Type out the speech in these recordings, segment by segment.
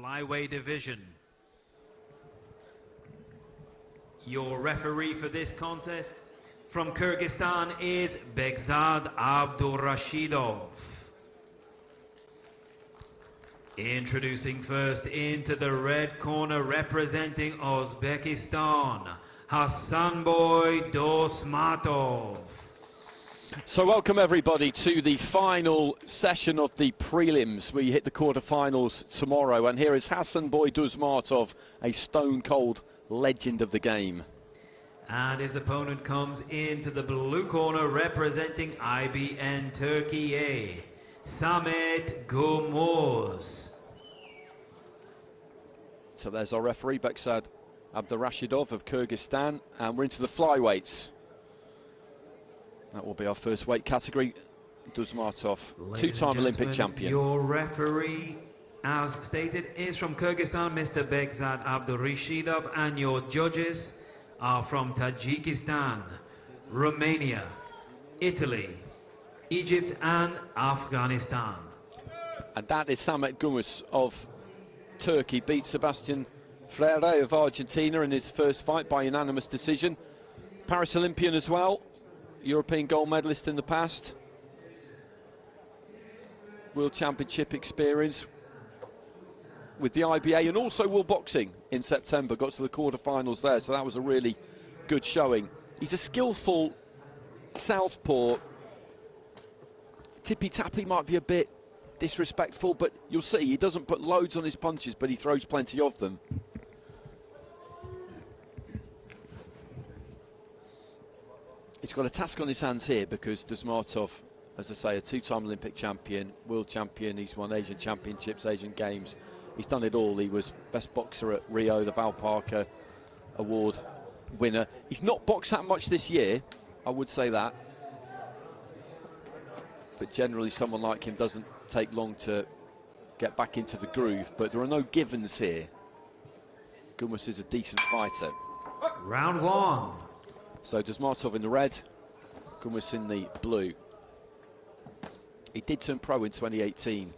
flyweight division. Your referee for this contest from Kyrgyzstan is Begzad Abdurrashidov. Introducing first into the red corner representing Uzbekistan, Hasanboy DUSMATOV. So welcome everybody to the final session of the prelims. We hit the quarterfinals tomorrow, and here is Hasanboy DUSMATOV, a stone-cold legend of the game. And his opponent comes into the blue corner representing IBN Turkey, Samet Gumus. So there's our referee, Begzad Abdurrashidov of Kyrgyzstan, and we're into the flyweights. That will be our first weight category. DUSMATOV, two-time Olympic champion. Your referee, as stated, is from Kyrgyzstan, Mr. Begzad Abdurrashidov, and your judges are from Tajikistan, Romania, Italy, Egypt, and Afghanistan. And that is Samet Gumus of Turkey, beat Sebastian Freire of Argentina in his first fight by unanimous decision. Paris Olympian as well, European gold medalist in the past. World Championship experience with the IBA and also World Boxing in September. Got to the quarterfinals there, so that was a really good showing. He's a skillful southpaw. Tippy-tappy might be a bit disrespectful, but you'll see he doesn't put loads on his punches, but he throws plenty of them. He's got a task on his hands here because DUSMATOV, as I say, a two-time Olympic champion, world champion. He's won Asian Championships, Asian Games. He's done it all. He was best boxer at Rio, the Val Parker Award winner. He's not boxed that much this year, I would say that. But generally, someone like him doesn't take long to get back into the groove. But there are no givens here. Gumus is a decent fighter. Round one. So DUSMATOV in the red, Gumus in the blue. He did turn pro in 2018,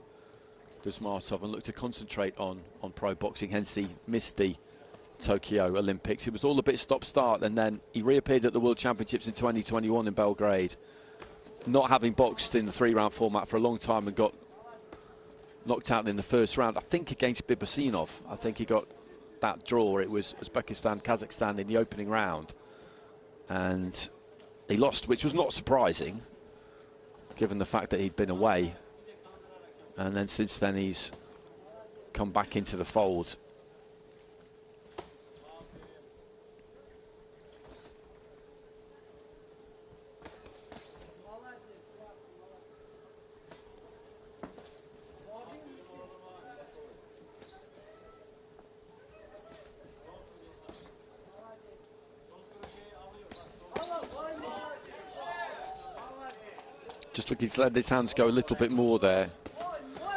DUSMATOV, and looked to concentrate on pro boxing, hence he missed the Tokyo Olympics. It was all a bit stop-start, and then he reappeared at the World Championships in 2021 in Belgrade, not having boxed in the three-round format for a long time, and got knocked out in the first round, I think against Bibasinov. I think he got that draw. It was Uzbekistan, Kazakhstan in the opening round. And he lost, which was not surprising, given the fact that he'd been away. And then since then, he's come back into the fold. Just looking to let his hands go a little bit more there.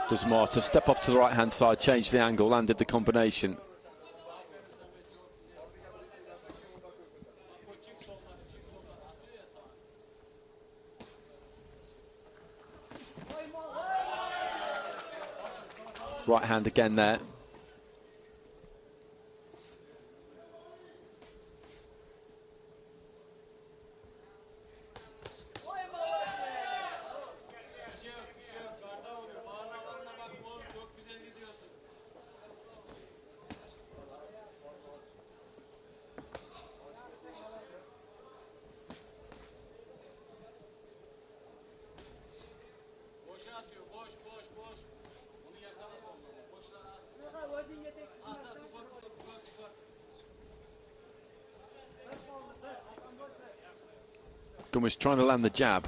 DUSMATOV step up to the right-hand side, change the angle, landed the combination. Right hand again there. Gumus trying to land the jab.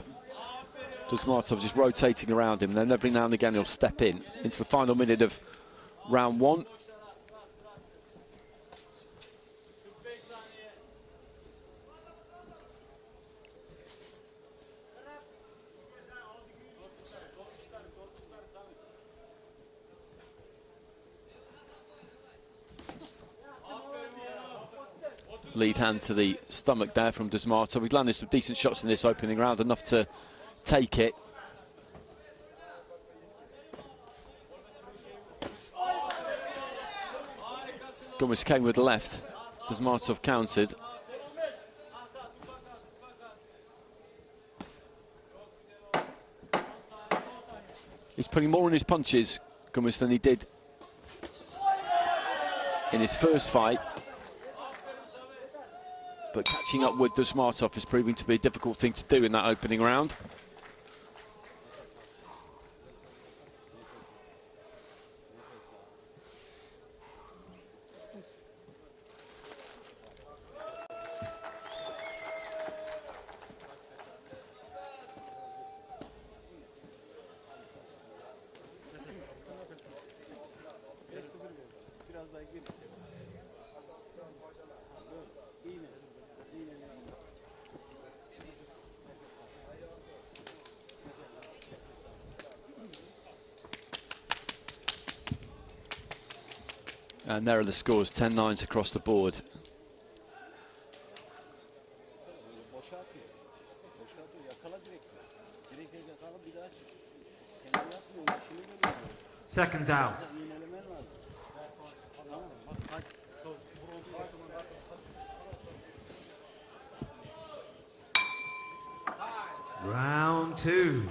DUSMATOV just rotating around him, and then every now and again he'll step in. It's the final minute of round one. Lead hand to the stomach there from DUSMATOV. We've landed some decent shots in this opening round, enough to take it. Gumus came with the left. DUSMATOV countered. He's putting more in his punches, Gumus, than he did in his first fight. But catching up with DUSMATOV is proving to be a difficult thing to do in that opening round. And there are the scores, 10-9 across the board. Seconds out. Round 2.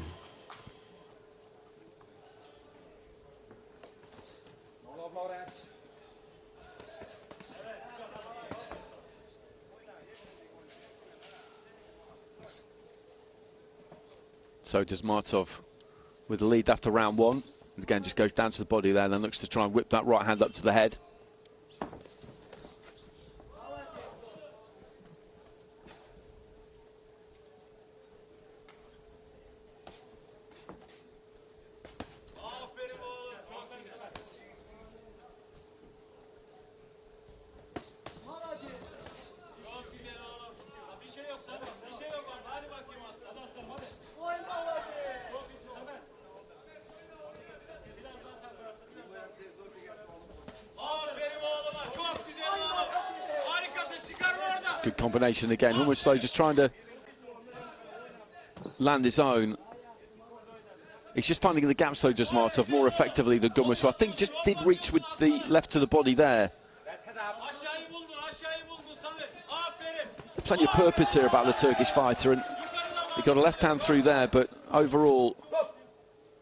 So DUSMATOV with the lead after round 1. And again, just goes down to the body there, then looks to try and whip that right hand up to the head. Good combination again, almost though just trying to land his own. He's just finding the gaps though, DUSMATOV, more effectively than Gumus, who I think just did reach with the left to the body there. Plenty of purpose here about the Turkish fighter, and he got a left hand through there, but overall,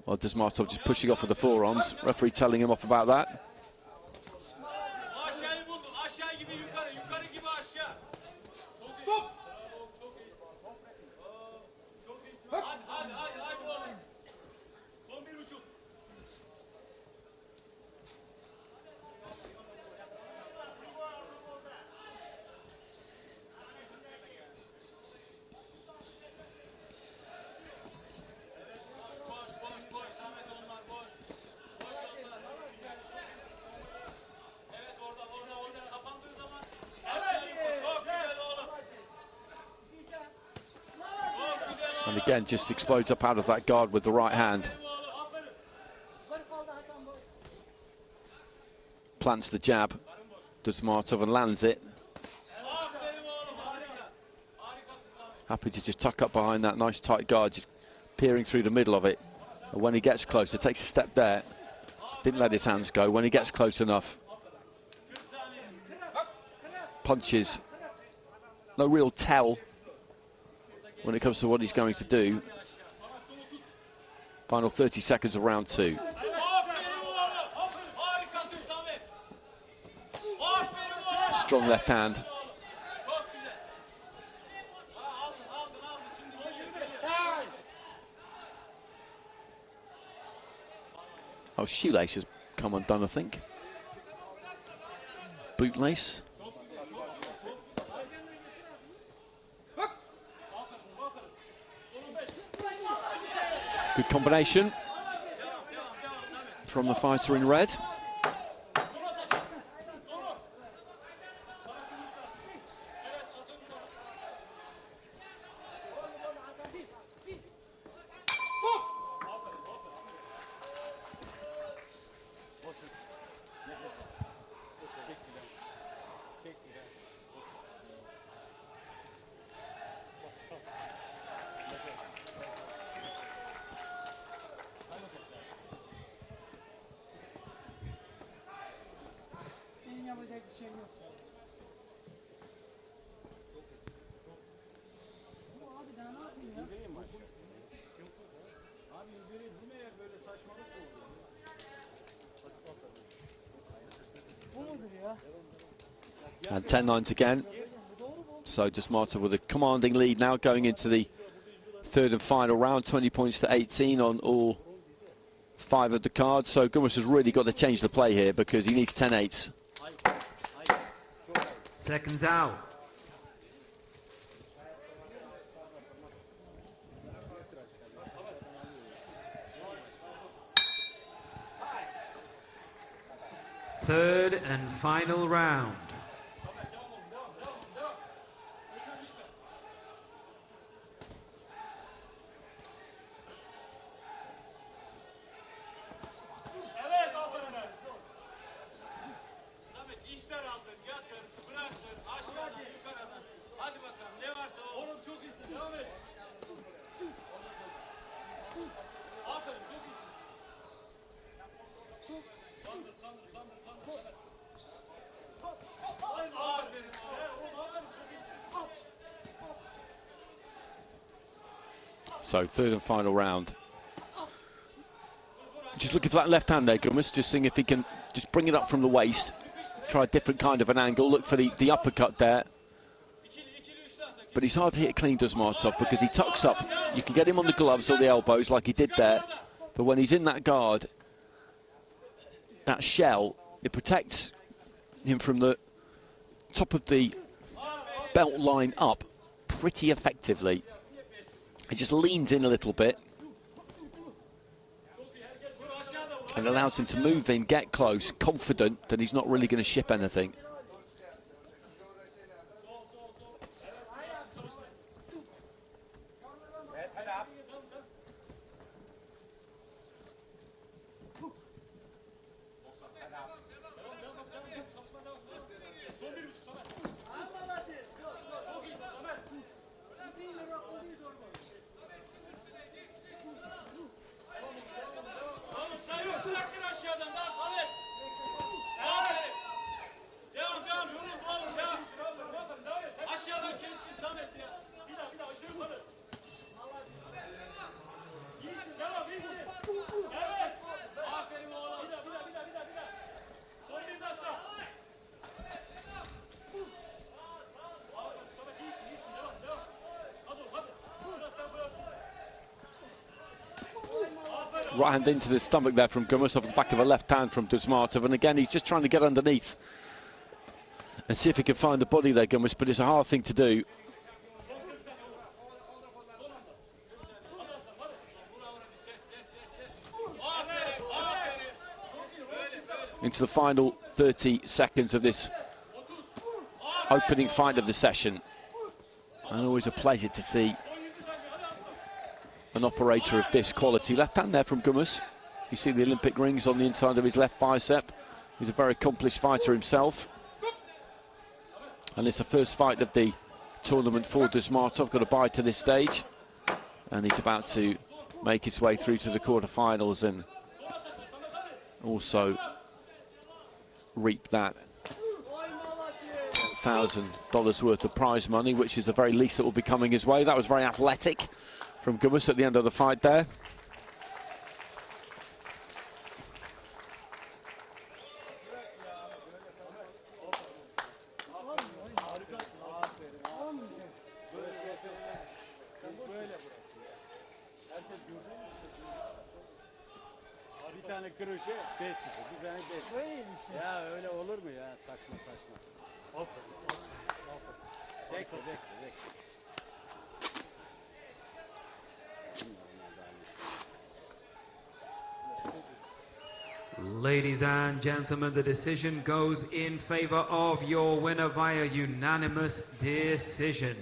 well, DUSMATOV just pushing off with the forearms. Referee telling him off about that. And again, just explodes up out of that guard with the right hand. Plants the jab, DUSMATOV, and lands it. Happy to just tuck up behind that nice tight guard, just peering through the middle of it. And when he gets closer, takes a step there. Didn't let his hands go. When he gets close enough, punches. No real tell when it comes to what he's going to do. Final 30 seconds of round 2. Strong left hand. Oh, shoelace has come undone, I think. Bootlace. Good combination from the fighter in red. And 10-9 again. So DUSMATOV with a commanding lead now going into the third and final round, 20 points to 18 on all 5 of the cards. So Gumus has really got to change the play here because he needs 10-8s. Seconds out. Third and final round. So third and final round. Just looking for that left hand there, Gumus, just seeing if he can just bring it up from the waist. Try a different kind of an angle, look for the uppercut there. But he's hard to hit clean, DUSMATOV, because he tucks up. You can get him on the gloves or the elbows like he did there. But when he's in that guard, that shell, it protects him from the top of the belt line up pretty effectively. He just leans in a little bit and allows him to move in, get close, confident that he's not really going to ship anything. Right hand into the stomach there from Gumus off the back of a left hand from DUSMATOV. And again, he's just trying to get underneath and see if he can find the body there, Gumus, but it's a hard thing to do. Into the final 30 seconds of this opening fight of the session. And always a pleasure to see an operator of this quality. Left hand there from Gumus. You see the Olympic rings on the inside of his left bicep. He's a very accomplished fighter himself. And it's the first fight of the tournament for DUSMATOV. Got a bye to this stage. And he's about to make his way through to the quarterfinals and also reap that $10,000 worth of prize money, which is the very least that will be coming his way. That was very athletic from Gumus at the end of the fight there. Ya öyle olur mu ya? Saçma saçma. Bekle. Ladies and gentlemen, the decision goes in favor of your winner via unanimous decision.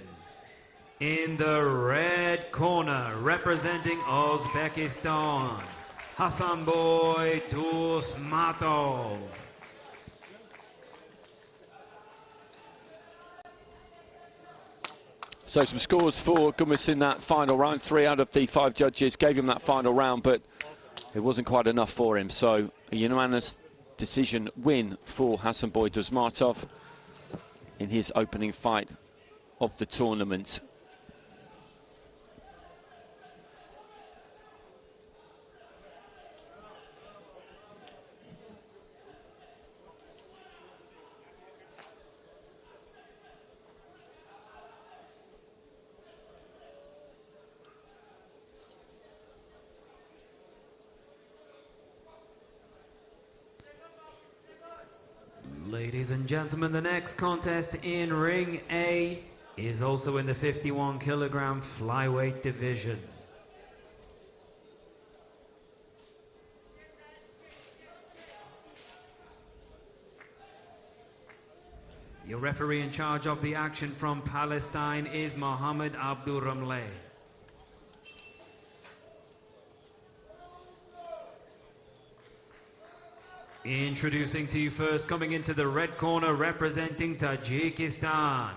In the red corner, representing Uzbekistan, Hasanboy DUSMATOV. So some scores for Gumus in that final round. 3 out of the 5 judges gave him that final round, but it wasn't quite enough for him. So a unanimous decision win for Hasanboy DUSMATOV in his opening fight of the tournament. Ladies and gentlemen, the next contest in Ring A is also in the 51 kilogram flyweight division. Your referee in charge of the action from Palestine is Mohammed Abdul Ramleh. Introducing to you first, coming into the red corner, representing Tajikistan,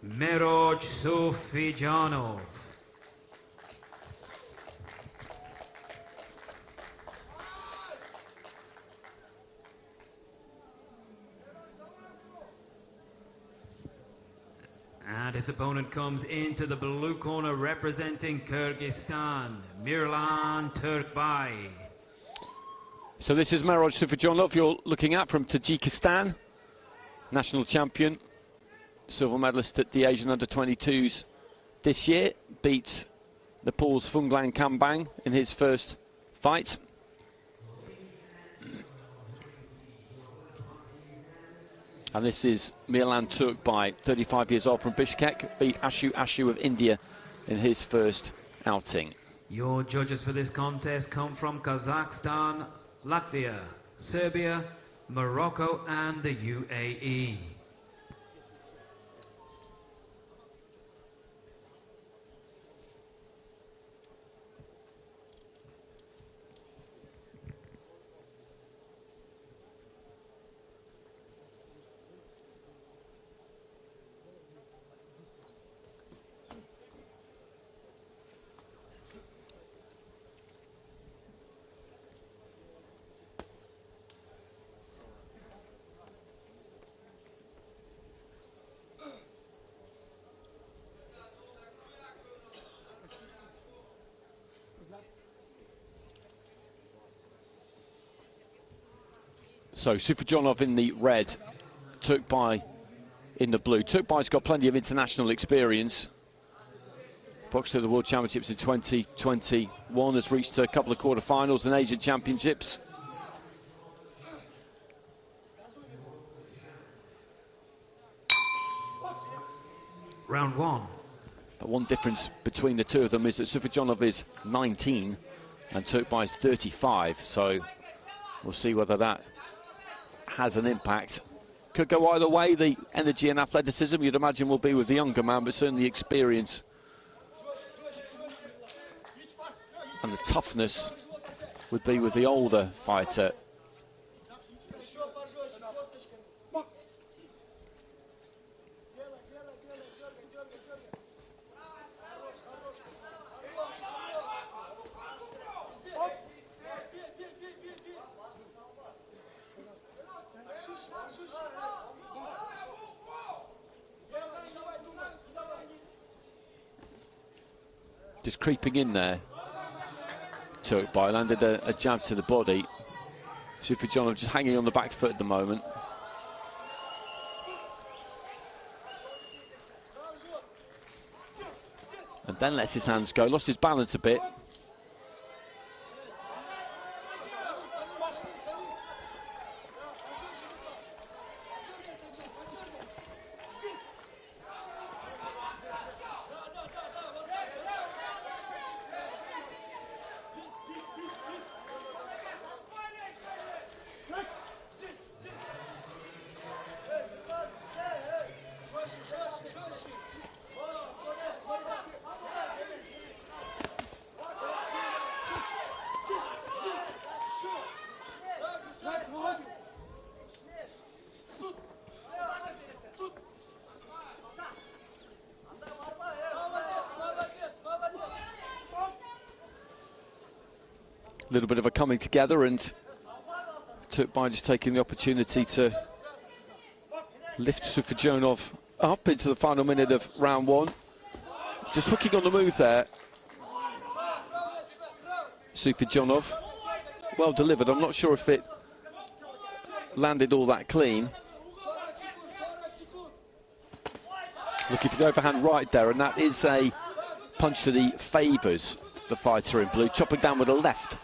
Meroj Sufijonov. And his opponent comes into the blue corner, representing Kyrgyzstan, Mirlan Turkbai. So this is Meroj Sufijonov you're looking at from Tajikistan, national champion, silver medalist at the Asian Under-22s this year, beat Nepal's Phunglan Kambang in his first fight. And this is Mirlan Turkbai, 35 years old, from Bishkek, beat Ashu of India in his first outing. Your judges for this contest come from Kazakhstan, Latvia, Serbia, Morocco and the UAE. So Sufijonov in the red, Turkbai in the blue. Turkbai's got plenty of international experience. Boxed at the World Championships in 2021, has reached a couple of quarterfinals and Asian Championships. Round one. But one difference between the two of them is that Sufijonov is 19 and Turkbai is 35, so we'll see whether that has an impact. Could go either way. The energy and athleticism, you'd imagine, will be with the younger man, but certainly experience and the toughness would be with the older fighter. Just creeping in there. Turkbai landed a jab to the body. Sufijonov just hanging on the back foot at the moment. And then lets his hands go, lost his balance a bit. A little bit of a coming together, and Turkbai just taking the opportunity to lift Sufijonov up into the final minute of round one. Just hooking on the move there. Sufijonov, well delivered. I'm not sure if it landed all that clean. Looking for the overhand right there, and that is a punch that he favours the fighter in blue. Chopping down with a left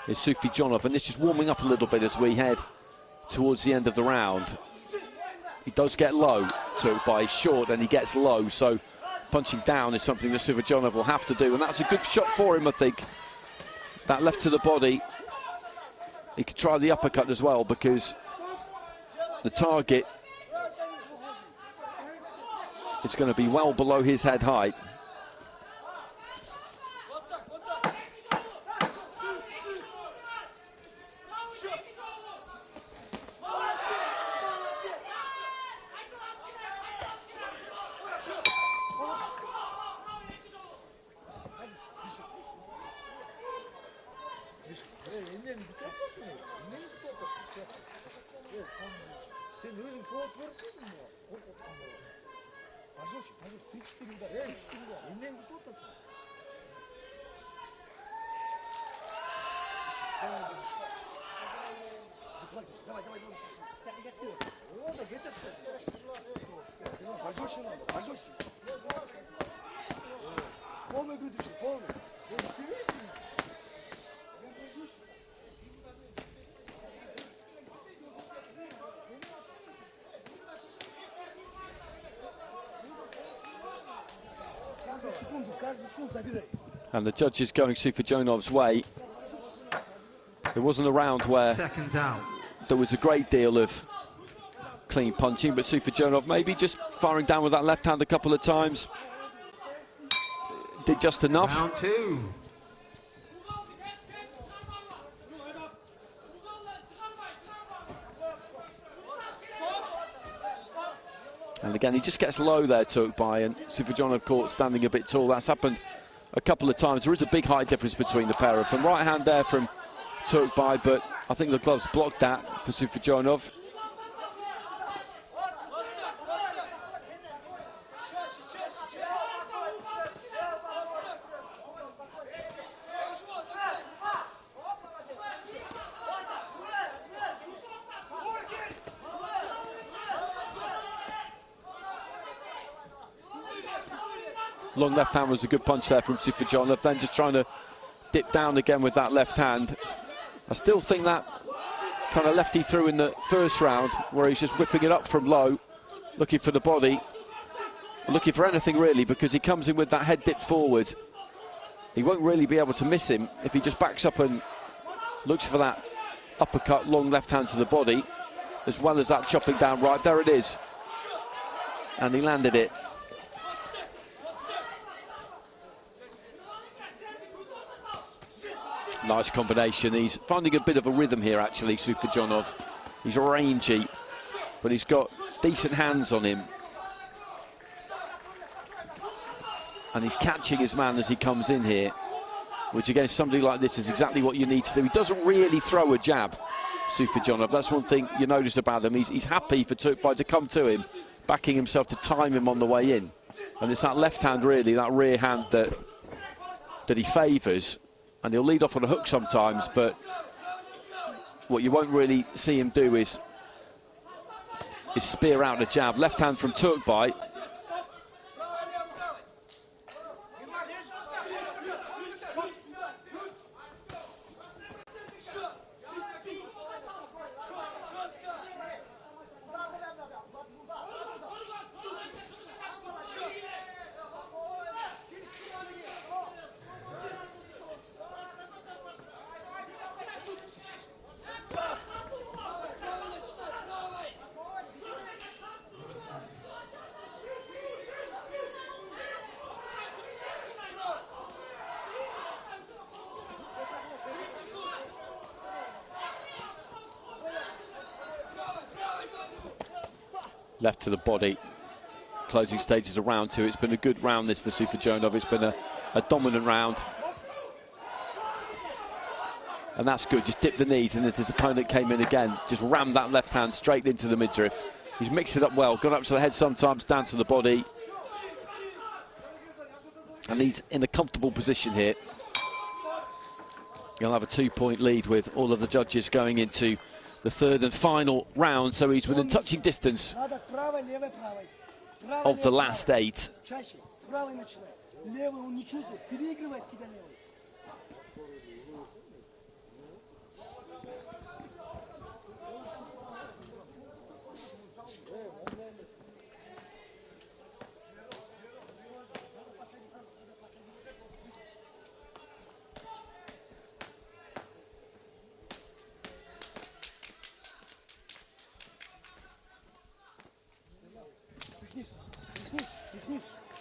is Sufijonov, and this is warming up a little bit as we head towards the end of the round. He does get low, Turkbai is short and he gets low, so punching down is something that Sufijonov will have to do, and that's a good shot for him, I think. That left to the body. He could try the uppercut as well, because the target is going to be well below his head height. And the judge is going Sufijonov's way. It wasn't a round where seconds out. There was a great deal of clean punching, but Sufijonov maybe just firing down with that left hand a couple of times did just enough. Round two. And again, he just gets low there, Turkbai, and Sufijonov caught standing a bit tall. That's happened a couple of times. There is a big height difference between the pair of them. Right hand there from Turkbai, but I think the gloves blocked that for Sufijonov. Long left hand was a good punch there from Sufijonov, then just trying to dip down again with that left hand. I still think that kind of left he threw in the first round, where he's just whipping it up from low, looking for the body, looking for anything really, because he comes in with that head dipped forward. He won't really be able to miss him if he just backs up and looks for that uppercut, long left hand to the body, as well as that chopping down right. There it is. And he landed it. Nice combination. He's finding a bit of a rhythm here, actually, Sufijonov. He's rangy, but he's got decent hands on him. And he's catching his man as he comes in here, which against somebody like this is exactly what you need to do. He doesn't really throw a jab, Sufijonov. That's one thing you notice about him. He's happy for Turkbai to come to him, backing himself to time him on the way in. And it's that left hand, really, that rear hand that he favours. And he'll lead off on a hook sometimes, but what you won't really see him do is spear out a jab. Left hand from Turkbai. Left to the body. Closing stages of round two. It's been a good round this for Sufijonov. It's been a dominant round. And that's good, just dipped the knees, and as his opponent came in again, just rammed that left hand straight into the midriff. He's mixed it up well, gone up to the head sometimes, down to the body. And he's in a comfortable position here. He'll have a 2-point lead with all of the judges going into the third and final round, so he's within touching distance of the last 8.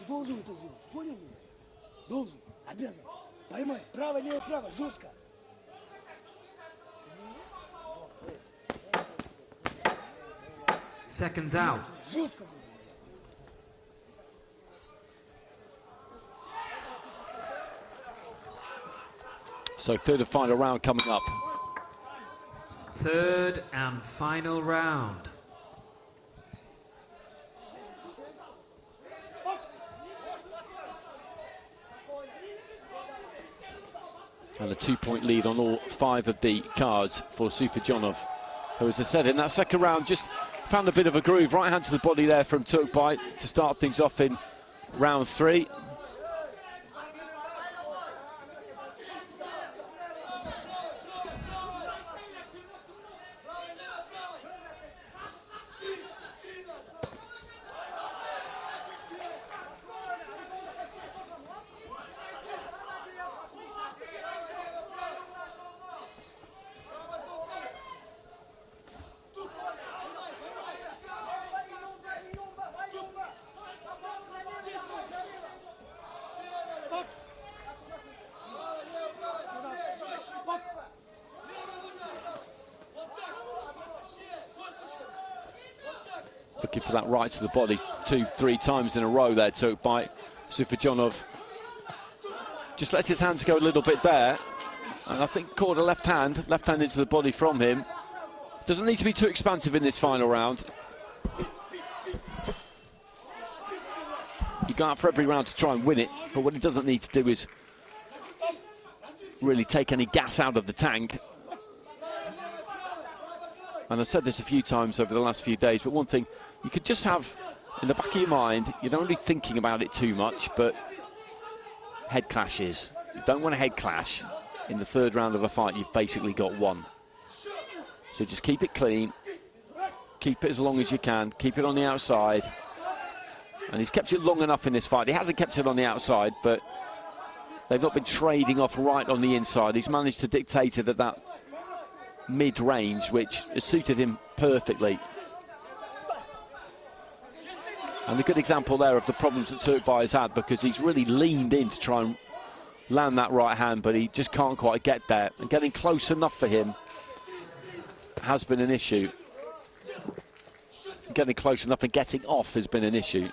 Должен это сделать, понял меня? Должен, обязан. Поймай, право, лево, право, жестко. Seconds out. Жестко. So third and final round coming up. Third and final round. And a 2-point lead on all 5 of the cards for Sufijonov, who, as I said, in that second round just found a bit of a groove. Right hand to the body there from Turkbai to start things off in round 3. Looking for that right to the body 2-3 times in a row there, took by Sufijonov. Just lets his hands go a little bit there, and I think caught a left hand into the body from him. Doesn't need to be too expansive in this final round. You go out for every round to try and win it, but what he doesn't need to do is really take any gas out of the tank. And I've said this a few times over the last few days, but one thing you could just have in the back of your mind, you're not really thinking about it too much, but head clashes. You don't want a head clash. In the third round of a fight, you've basically got one. So just keep it clean, keep it as long as you can, keep it on the outside. And he's kept it long enough in this fight. He hasn't kept it on the outside, but they've not been trading off right on the inside. He's managed to dictate it at that mid-range, which has suited him perfectly. And a good example there of the problems that Turkbai has had, because he's really leaned in to try and land that right hand, but he just can't quite get there. And getting close enough for him has been an issue. Getting close enough and getting off has been an issue.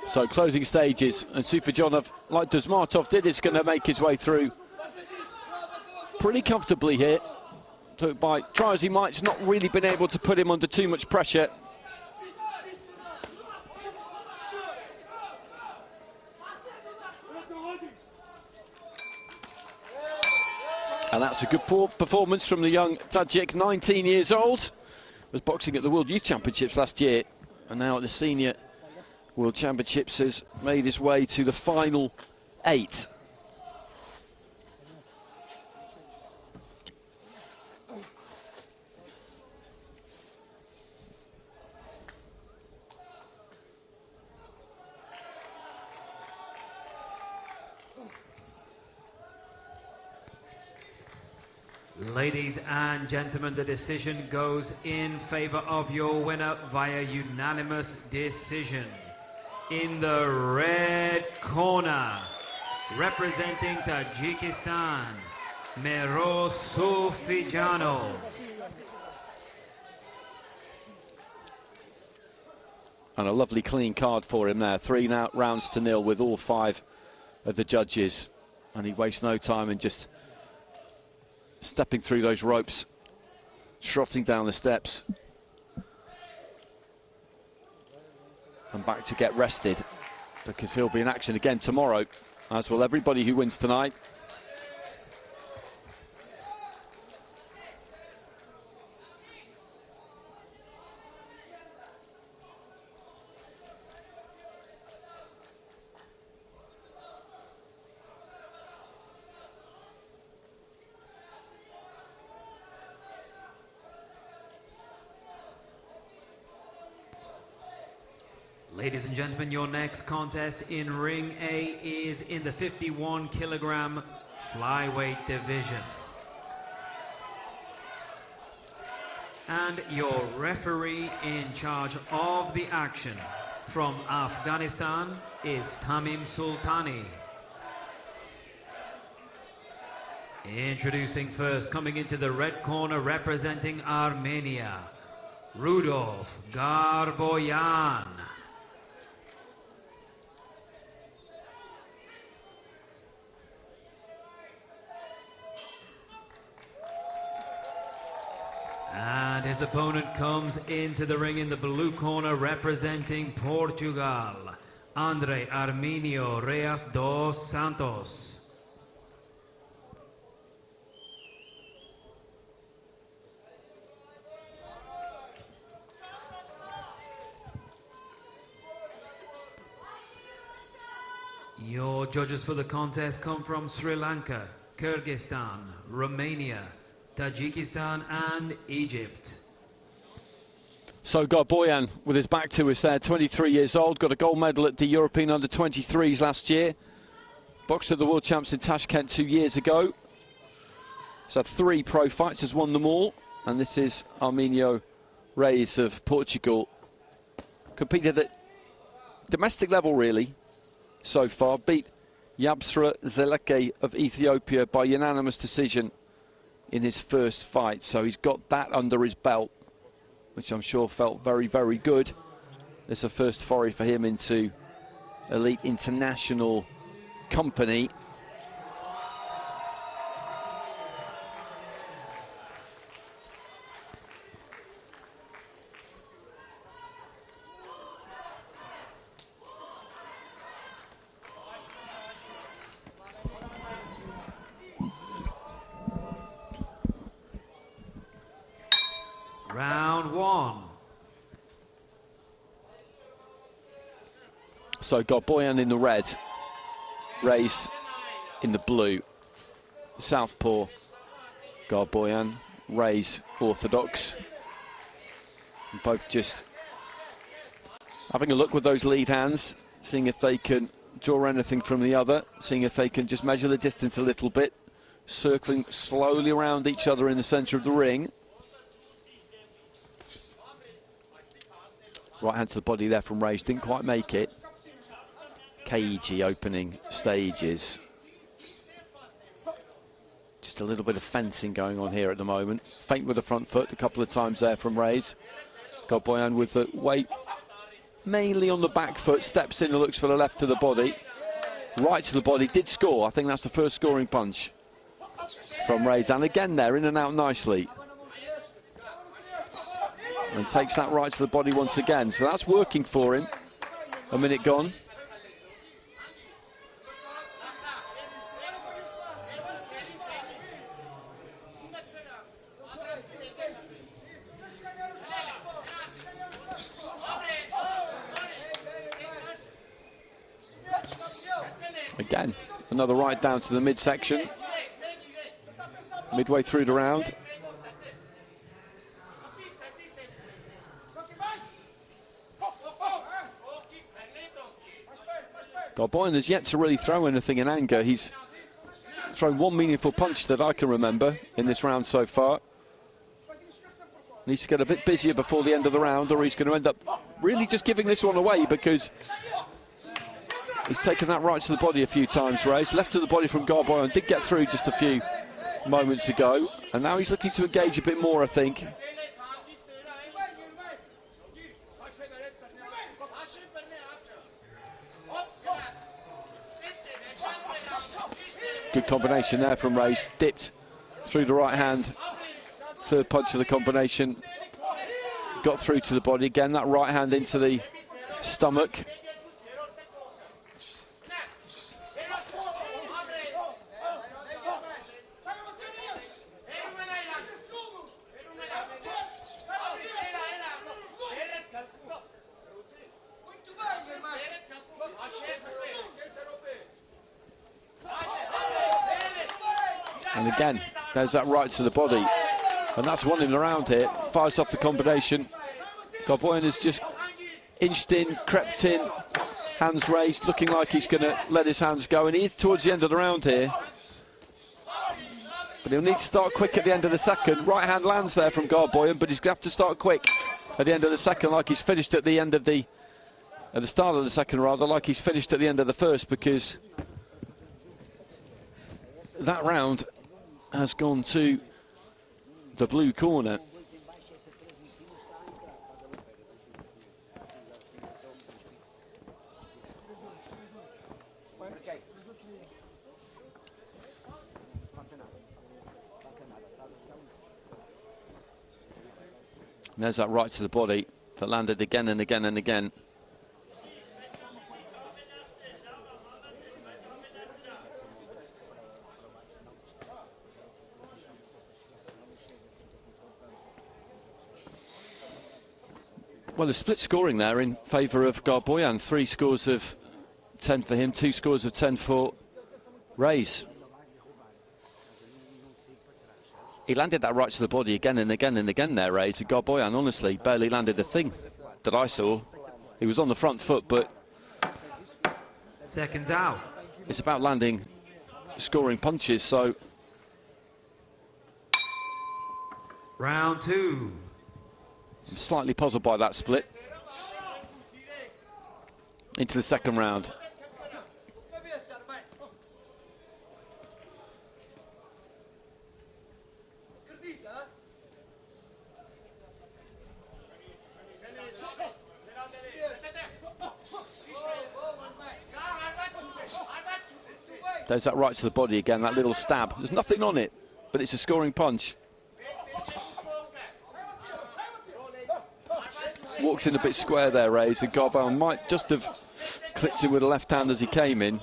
So closing stages, and Sufijonov, like DUSMATOV did, is going to make his way through pretty comfortably here. Turkbai, try as he might, has not really been able to put him under too much pressure. And that's a good performance from the young Tajik, 19 years old. Was boxing at the World Youth Championships last year, and now at the Senior World Championships has made his way to the final 8. Ladies and gentlemen, the decision goes in favor of your winner via unanimous decision. In the red corner, representing Tajikistan, Meroj Sufijonov. And a lovely clean card for him there. 3 rounds to 0 with all 5 of the judges. And he wastes no time in just stepping through those ropes, trotting down the steps. And back to get rested, because he'll be in action again tomorrow, as will everybody who wins tonight. Ladies and gentlemen, your next contest in Ring A is in the 51 kilogram flyweight division. And your referee in charge of the action from Afghanistan is Tamim Sultani. Introducing first, coming into the red corner, representing Armenia, Rudolf Garboyan. And his opponent comes into the ring in the blue corner, representing Portugal, Armenio Reyes dos Santos. Your judges for the contest come from Sri Lanka, Kyrgyzstan, Romania, Tajikistan and Egypt. So Garboyan, with his back to us there, 23 years old, got a gold medal at the European Under-23s last year. Boxed at the World Champs in Tashkent 2 years ago. So 3 pro fights, has won them all. And this is Armenio Reyes of Portugal. Competed at domestic level, really, so far. Beat Yabsra Zeleke of Ethiopia by unanimous decision in his first fight, so he's got that under his belt, which I'm sure felt very, very good. It's a first foray for him into elite international company. Round 1. So Garboyan in the red, Reyes in the blue. Southpaw Garboyan, Reyes orthodox. And both just having a look with those lead hands, seeing if they can draw anything from the other, seeing if they can just measure the distance a little bit, circling slowly around each other in the centre of the ring. Right hand to the body there from Reyes, didn't quite make it. Cagey opening stages. Just a little bit of fencing going on here at the moment. Feint with the front foot a couple of times there from Reyes. Garboyan with the weight mainly on the back foot, steps in and looks for the left to the body. Right to the body, did score. I think that's the first scoring punch from Reyes. And again there, in and out nicely. And takes that right to the body once again. So that's working for him. A minute gone. Again, another right down to the midsection. Midway through the round. Garboyan has yet to really throw anything in anger. He's thrown one meaningful punch that I can remember in this round so far. Needs to get a bit busier before the end of the round, or he's going to end up really just giving this one away, because he's taken that right to the body a few times, Reis. Left to the body from Garboyan, did get through just a few moments ago, and now he's looking to engage a bit more, I think. Good combination there from Reis, dipped through the right hand. Third punch of the combination, got through to the body again. That right hand into the stomach. And again, there's that right to the body. And that's one in the round here. Fires off the combination. Garboyan has just inched in, crept in, hands raised, looking like he's going to let his hands go. And he is towards the end of the round here. But he'll need to start quick at the end of the second. Right hand lands there from Garboyan, but he's going to have to start quick at the end of the second, like he's finished at the end of the... at the start of the second, rather, like he's finished at the end of the first, because that round has gone to the blue corner. And there's that right to the body that landed again and again and again. Well, a split scoring there in favour of Garboyan. 3 scores of 10 for him, 2 scores of 10 for REIS. He landed that right to the body again and again and again there, REIS. And Garboyan, honestly, barely landed a thing that I saw. He was on the front foot, but... Seconds out. It's about landing, scoring punches, so... Round 2. I'm slightly puzzled by that split. Into the second round. There's that right to the body again, that little stab. There's nothing on it, but it's a scoring punch. Walked in a bit square there, REIS, and Garboyan might just have clipped him with a left hand as he came in.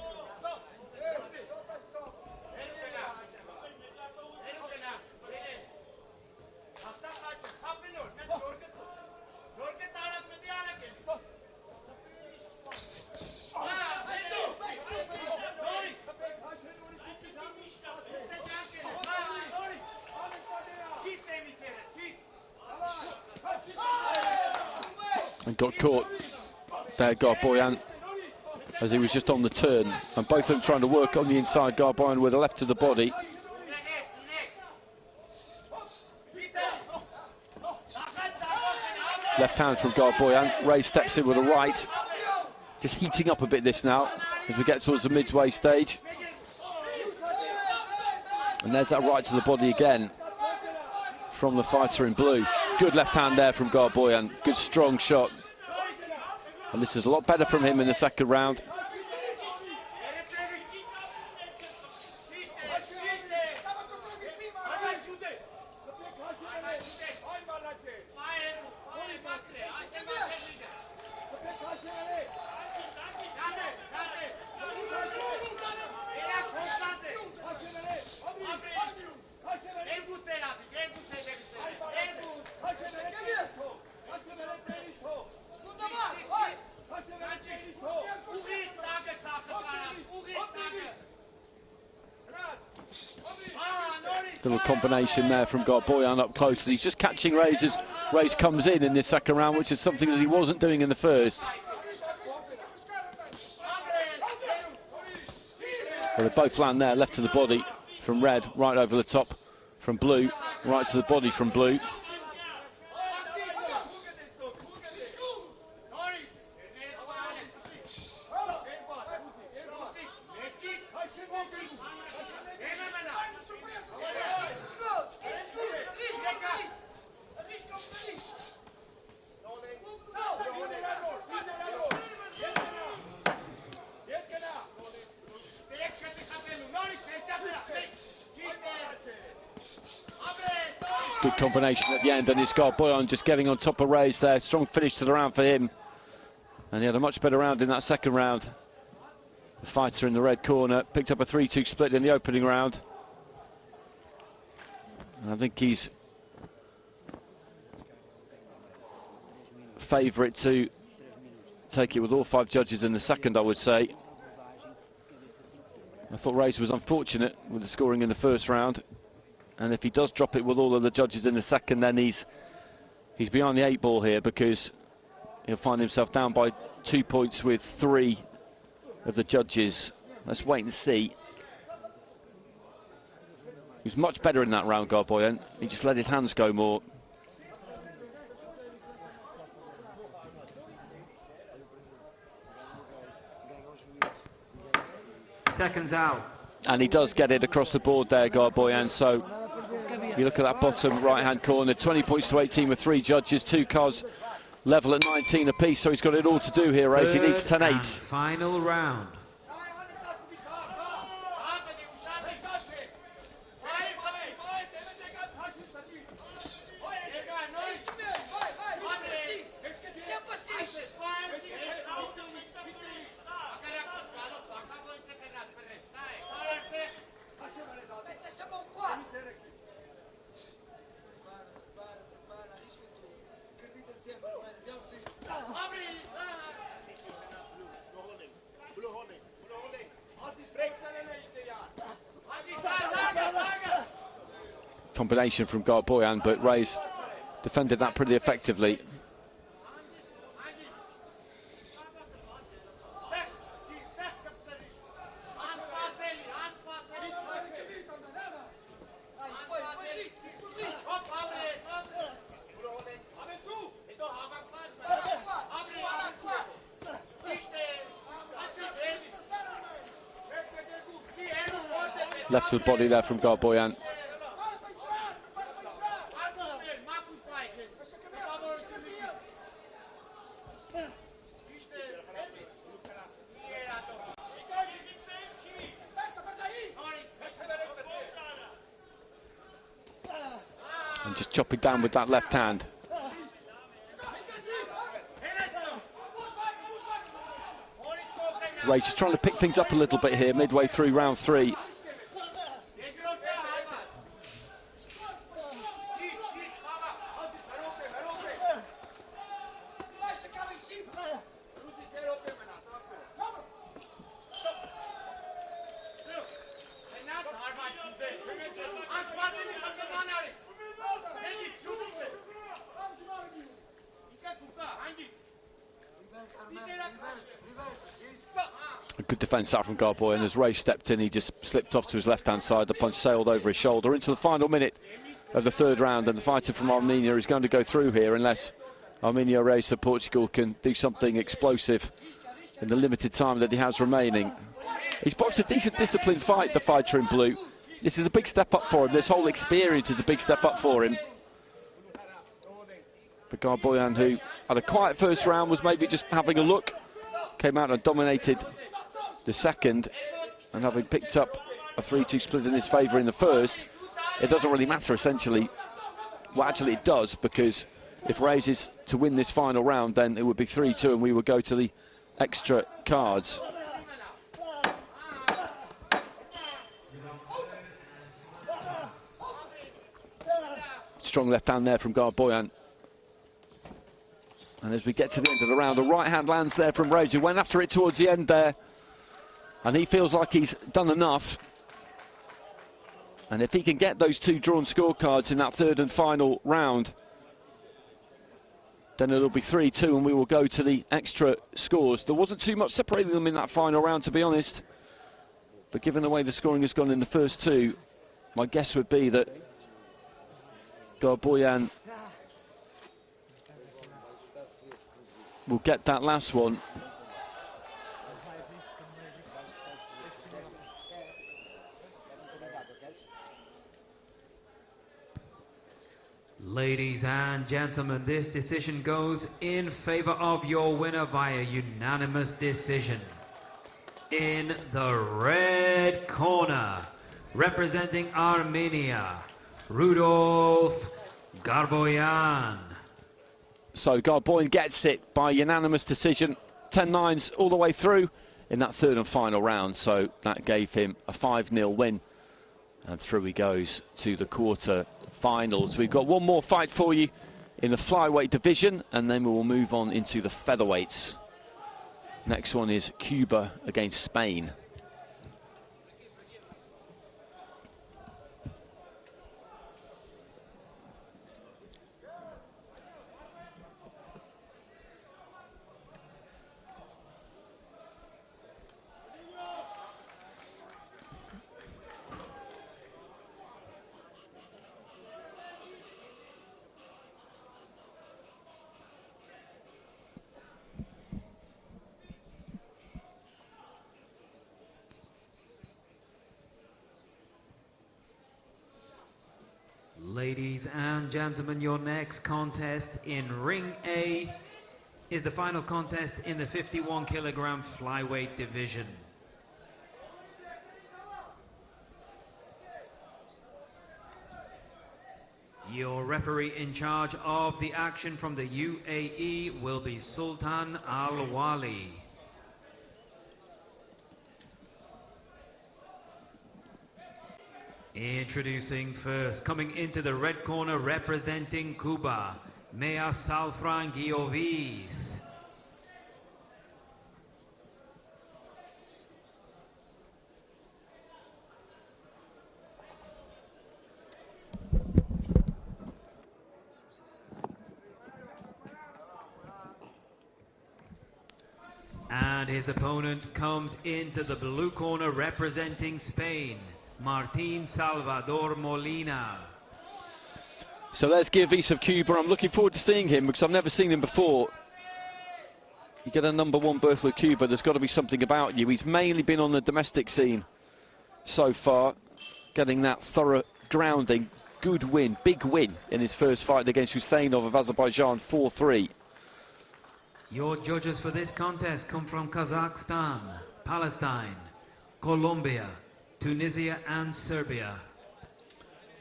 And got caught there, Garboyan, as he was just on the turn. And both of them trying to work on the inside. Garboyan with a left to the body. Left hand from Garboyan. REIS steps in with a right. Just heating up a bit this now as we get towards the midway stage. And there's that right to the body again from the fighter in blue. Good left hand there from Garboyan. Good strong shot. And this is a lot better from him in the second round. Little combination there from Garboyan up close. He's just catching REIS as REIS comes in this second round, which is something that he wasn't doing in the first. But they both land there, left to the body. from red, right over the top from blue, right to the body from blue. Good combination at the end, and it's Garboyan just getting on top of REIS there. Strong finish to the round for him. And he had a much better round in that second round. The fighter in the red corner picked up a 3-2 split in the opening round. And I think he's favourite to take it with all 5 judges in the second, I would say. I thought REIS was unfortunate with the scoring in the first round. And if he does drop it with all of the judges in the second, then he's behind the 8 ball here, because he'll find himself down by 2 points with 3 of the judges. Let's wait and see. He was much better in that round, Garboyan. He just let his hands go more. Seconds out. And he does get it across the board there, Garboyan. So you look at that bottom right-hand corner, 20 points to 18 with 3 judges, 2 cards level at 19 apiece. So he's got it all to do here, REIS. He needs 10-8. Final round. Combination from Garboyan, but REIS defended that pretty effectively. Left to the body there from Garboyan. And just chop it down with that left hand. REIS just trying to pick things up a little bit here midway through round 3. A good defence out from Garboyan. As REIS stepped in, he just slipped off to his left-hand side. The punch sailed over his shoulder into the final minute of the third round, and the fighter from Armenio is going to go through here unless Armenio REIS of Portugal can do something explosive in the limited time that he has remaining. He's boxed a decent disciplined fight, the fighter in blue. This is a big step up for him. This whole experience is a big step up for him. But Garboyan, who had a quiet first round, was maybe just having a look, came out and dominated the second, and having picked up a 3-2 split in his favour in the first, it doesn't really matter essentially. Well, actually it does, because if REIS is to win this final round, then it would be 3-2 and we would go to the extra cards. Strong left hand there from Garboyan. And as we get to the end of the round, the right hand lands there from REIS, who went after it towards the end there. And he feels like he's done enough. And if he can get those 2 drawn scorecards in that third and final round, then it'll be 3-2 and we will go to the extra scores. There wasn't too much separating them in that final round, to be honest. But given the way the scoring has gone in the first 2, my guess would be that Garboyan will get that last one. Ladies and gentlemen, this decision goes in favor of your winner via unanimous decision. In the red corner, representing Armenia, Rudolf Garboyan. So Garboyan gets it by unanimous decision, 10-9s all the way through in that third and final round. So that gave him a 5-0 win. And through he goes to the quarter-finals. We've got one more fight for you in the flyweight division, and then we will move on into the featherweights. Next one is Cuba against Spain. Ladies and gentlemen, your next contest in Ring A is the final contest in the 51-kilogram flyweight division. Your referee in charge of the action from the UAE will be Sultan Al-Wali. Introducing first, coming into the red corner, representing Cuba, Mejias Salfran Giovis. And his opponent comes into the blue corner, representing Spain, Martin Salvador Molina. So there's Giovis of Cuba. I'm looking forward to seeing him because I've never seen him before. You get a #1 berth with Cuba, there's got to be something about you. He's mainly been on the domestic scene so far, getting that thorough grounding. Good win, big win in his first fight against Sufijonov of Azerbaijan, 4-3. Your judges for this contest come from Kazakhstan, Palestine, Colombia, Tunisia and Serbia.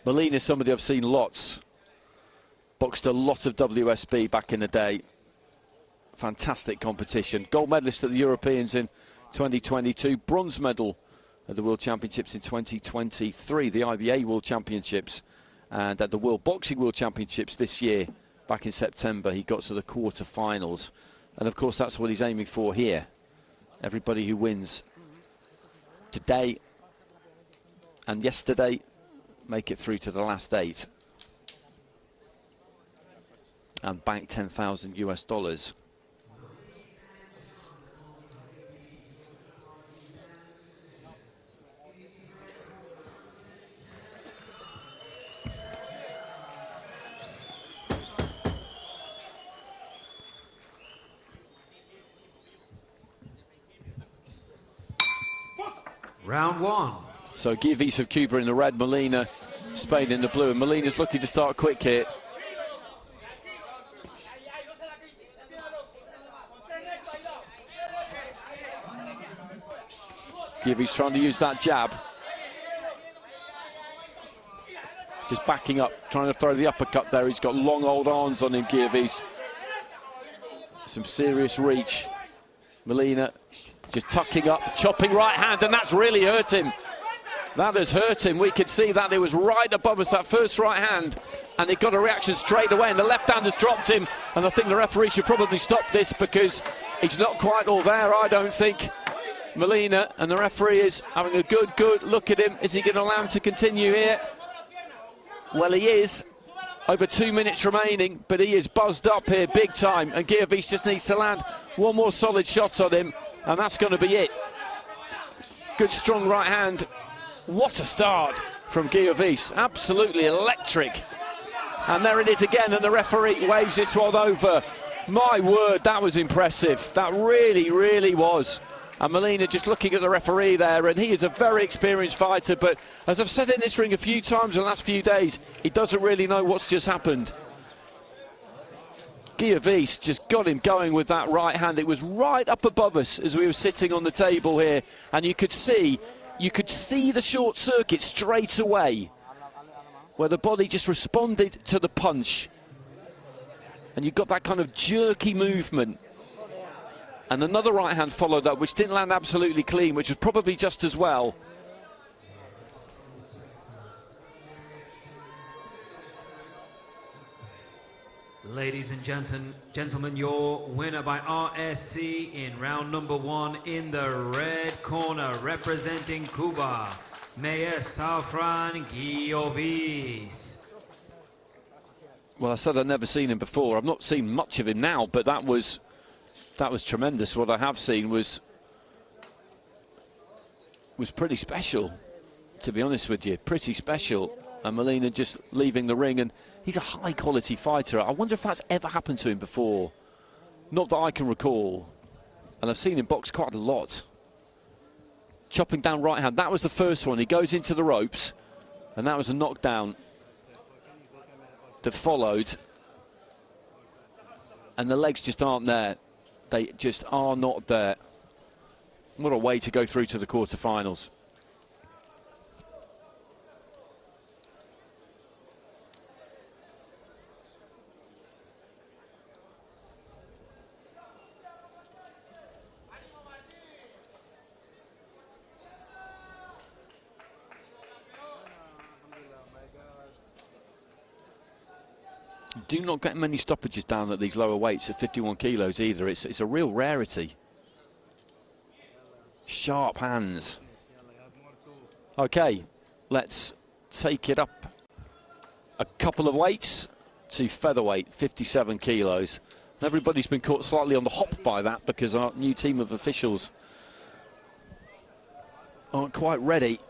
Molina is somebody I've seen lots. Boxed a lot of WSB back in the day. Fantastic competition. Gold medalist at the Europeans in 2022. Bronze medal at the World Championships in 2023. The IBA World Championships. And at the World Boxing World Championships this year, back in September, he got to the quarter-finals. And of course, that's what he's aiming for here. Everybody who wins today and yesterday make it through to the last 8 and bank $10,000 US. Round 1. So Giovis of Cuba in the red, Molina, Spain in the blue. And Molina's looking to start quick here. Giovis trying to use that jab. Just backing up, trying to throw the uppercut there. He's got long old arms on him, Giovis. Some serious reach. Molina just tucking up, chopping right hand, and that's really hurt him. That has hurt him. We could see that it was right above us, that first right hand, and it got a reaction straight away, and the left hand has dropped him, and I think the referee should probably stop this because he's not quite all there, I don't think. Molina, and the referee is having a good look at him. Is he going to allow him to continue here? Well, he is. Over 2 minutes remaining, but he is buzzed up here big time, and Giovis just needs to land one more solid shot on him, and that's going to be it. Good strong right hand. What a start from Giovis. Absolutely electric. And there it is again, and the referee waves this one over. My word, that was impressive. That really, really was. And Molina just looking at the referee there, and he is a very experienced fighter, but as I've said in this ring a few times in the last few days, he doesn't really know what's just happened. Giovis just got him going with that right hand. It was right up above us as we were sitting on the table here, and you could see the short circuit straight away, where the body just responded to the punch. And you got that kind of jerky movement. And another right hand followed up, which didn't land absolutely clean, which was probably just as well. Ladies and gentlemen, your winner by RSC in round number 1 in the red corner, representing Cuba, Mejias Salfran Giovis. Well, I said I'd never seen him before. I've not seen much of him now, but that was tremendous. What I have seen was pretty special, to be honest with you. Pretty special. And Molina just leaving the ring, and he's a high-quality fighter. I wonder if that's ever happened to him before. Not that I can recall. And I've seen him box quite a lot. Chopping down right hand. That was the first one. He goes into the ropes, and that was a knockdown that followed. And the legs just aren't there. They just are not there. What a way to go through to the quarterfinals. Do not get many stoppages down at these lower weights at 51 kilos either. It's a real rarity. Sharp hands. Okay, let's take it up a couple of weights to featherweight, 57 kilos. Everybody's been caught slightly on the hop by that because our new team of officials aren't quite ready.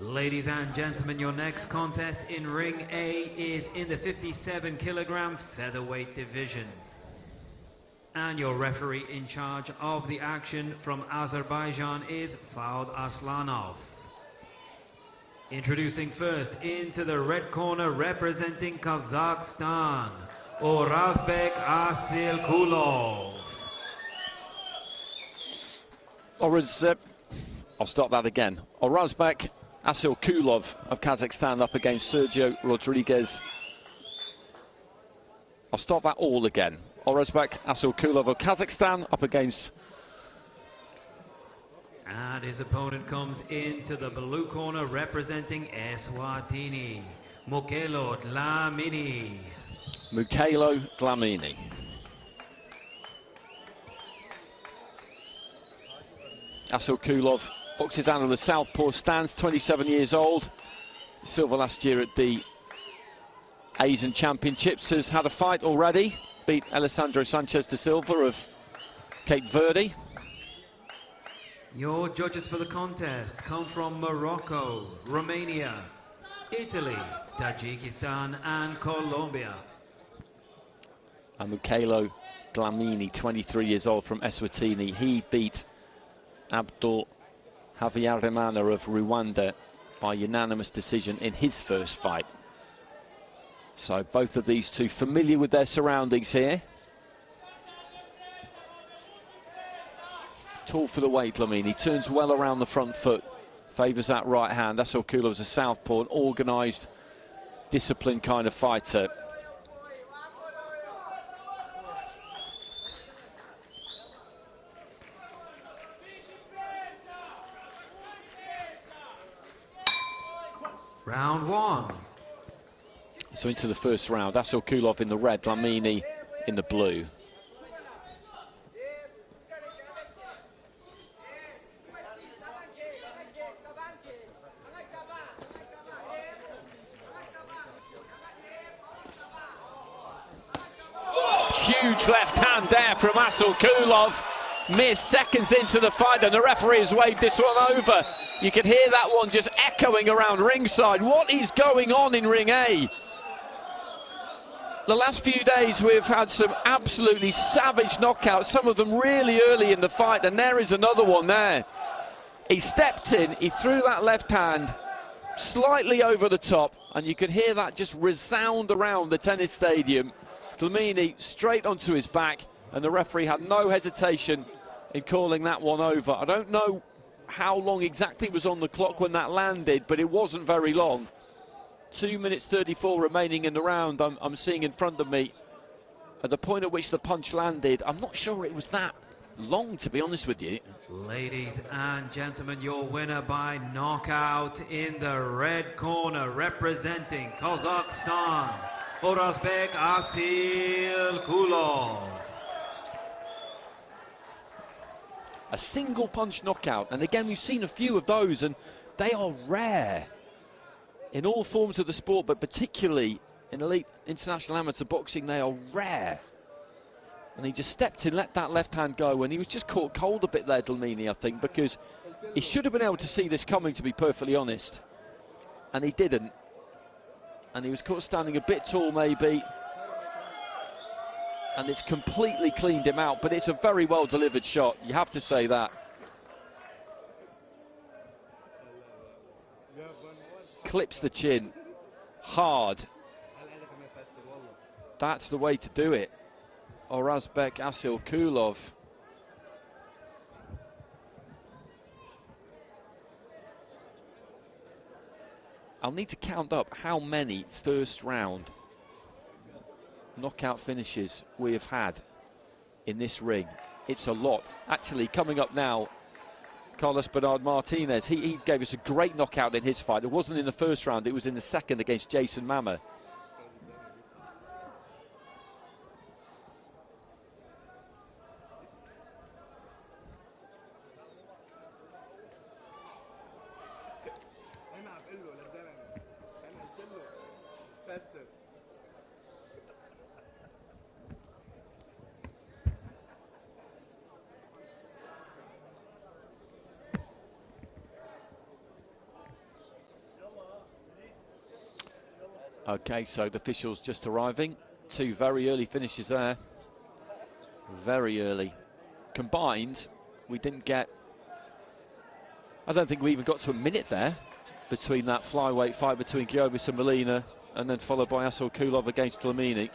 Ladies and gentlemen, your next contest in Ring A is in the 57 kilogram featherweight division. And your referee in charge of the action from Azerbaijan is Faud Aslanov. Introducing first into the red corner, representing Kazakhstan, Orazbek Assylkulov. I'll start that again. Orazbek Assylkulov of Kazakhstan up against Sergio Rodriguez. I'll start that all again. Orazbek Assylkulov of Kazakhstan up against... And his opponent comes into the blue corner representing Eswatini, Mukelo Dlamini. Mukelo Dlamini. Assylkulov boxes out of the southpaw stance, 27 years old. Silver last year at the Asian Championships, has had a fight already. Beat Alessandro Sanchez de Silva of Cape Verde. Your judges for the contest come from Morocco, Romania, Italy, Tajikistan and Colombia. And Mukelo Dlamini, 23 years old from Eswatini. He beat Abdul Havyarimana of Rwanda by unanimous decision in his first fight. So both of these two familiar with their surroundings here. Tall for the weight, Dlamini. Turns well around the front foot. Favours that right hand. Assylkulov's a southpaw, an organised, disciplined kind of fighter. Round one. So into the first round. Assylkulov in the red, Dlamini in the blue. Huge left hand there from Assylkulov. Mere seconds into the fight and the referee has waved this one over. You can hear that one just echoing around ringside. What is going on in Ring A? The last few days we've had some absolutely savage knockouts, some of them really early in the fight, and there is another one there. He stepped in, he threw that left hand slightly over the top, and you could hear that just resound around the tennis stadium. Dlamini straight onto his back, and the referee had no hesitation in calling that one over. I don't know how long exactly was on the clock when that landed, but it wasn't very long. 2 minutes 34 remaining in the round. I'm seeing in front of me at the point at which the punch landed. I'm not sure it was that long, to be honest with you. Ladies and gentlemen, your winner by knockout in the red corner, representing Kazakhstan, Orazbek Assylkulov. A single punch knockout, and again we've seen a few of those, and they are rare in all forms of the sport, but particularly in elite international amateur boxing. They are rare. And he just stepped in, let that left hand go, and he was just caught cold a bit there, Dlamini, I think, because he should have been able to see this coming, to be perfectly honest, and he didn't. And he was caught standing a bit tall, maybe, and it's completely cleaned him out, but it's a very well delivered shot, you have to say that. Clips the chin hard. That's the way to do it. Orazbek Assylkulov. I'll need to count up how many first round knockout finishes we have had in this ring. It's a lot. Actually, coming up now, Carlos Bernard Martinez, he gave us a great knockout in his fight. It wasn't in the first round, it was in the second against Jason Mama. Okay, so the officials just arriving. Two very early finishes there. Very early. Combined, we didn't get... I don't think we even got to a minute there between that flyweight fight between Giovis and Molina, and then followed by Assylkulov against Dlamini.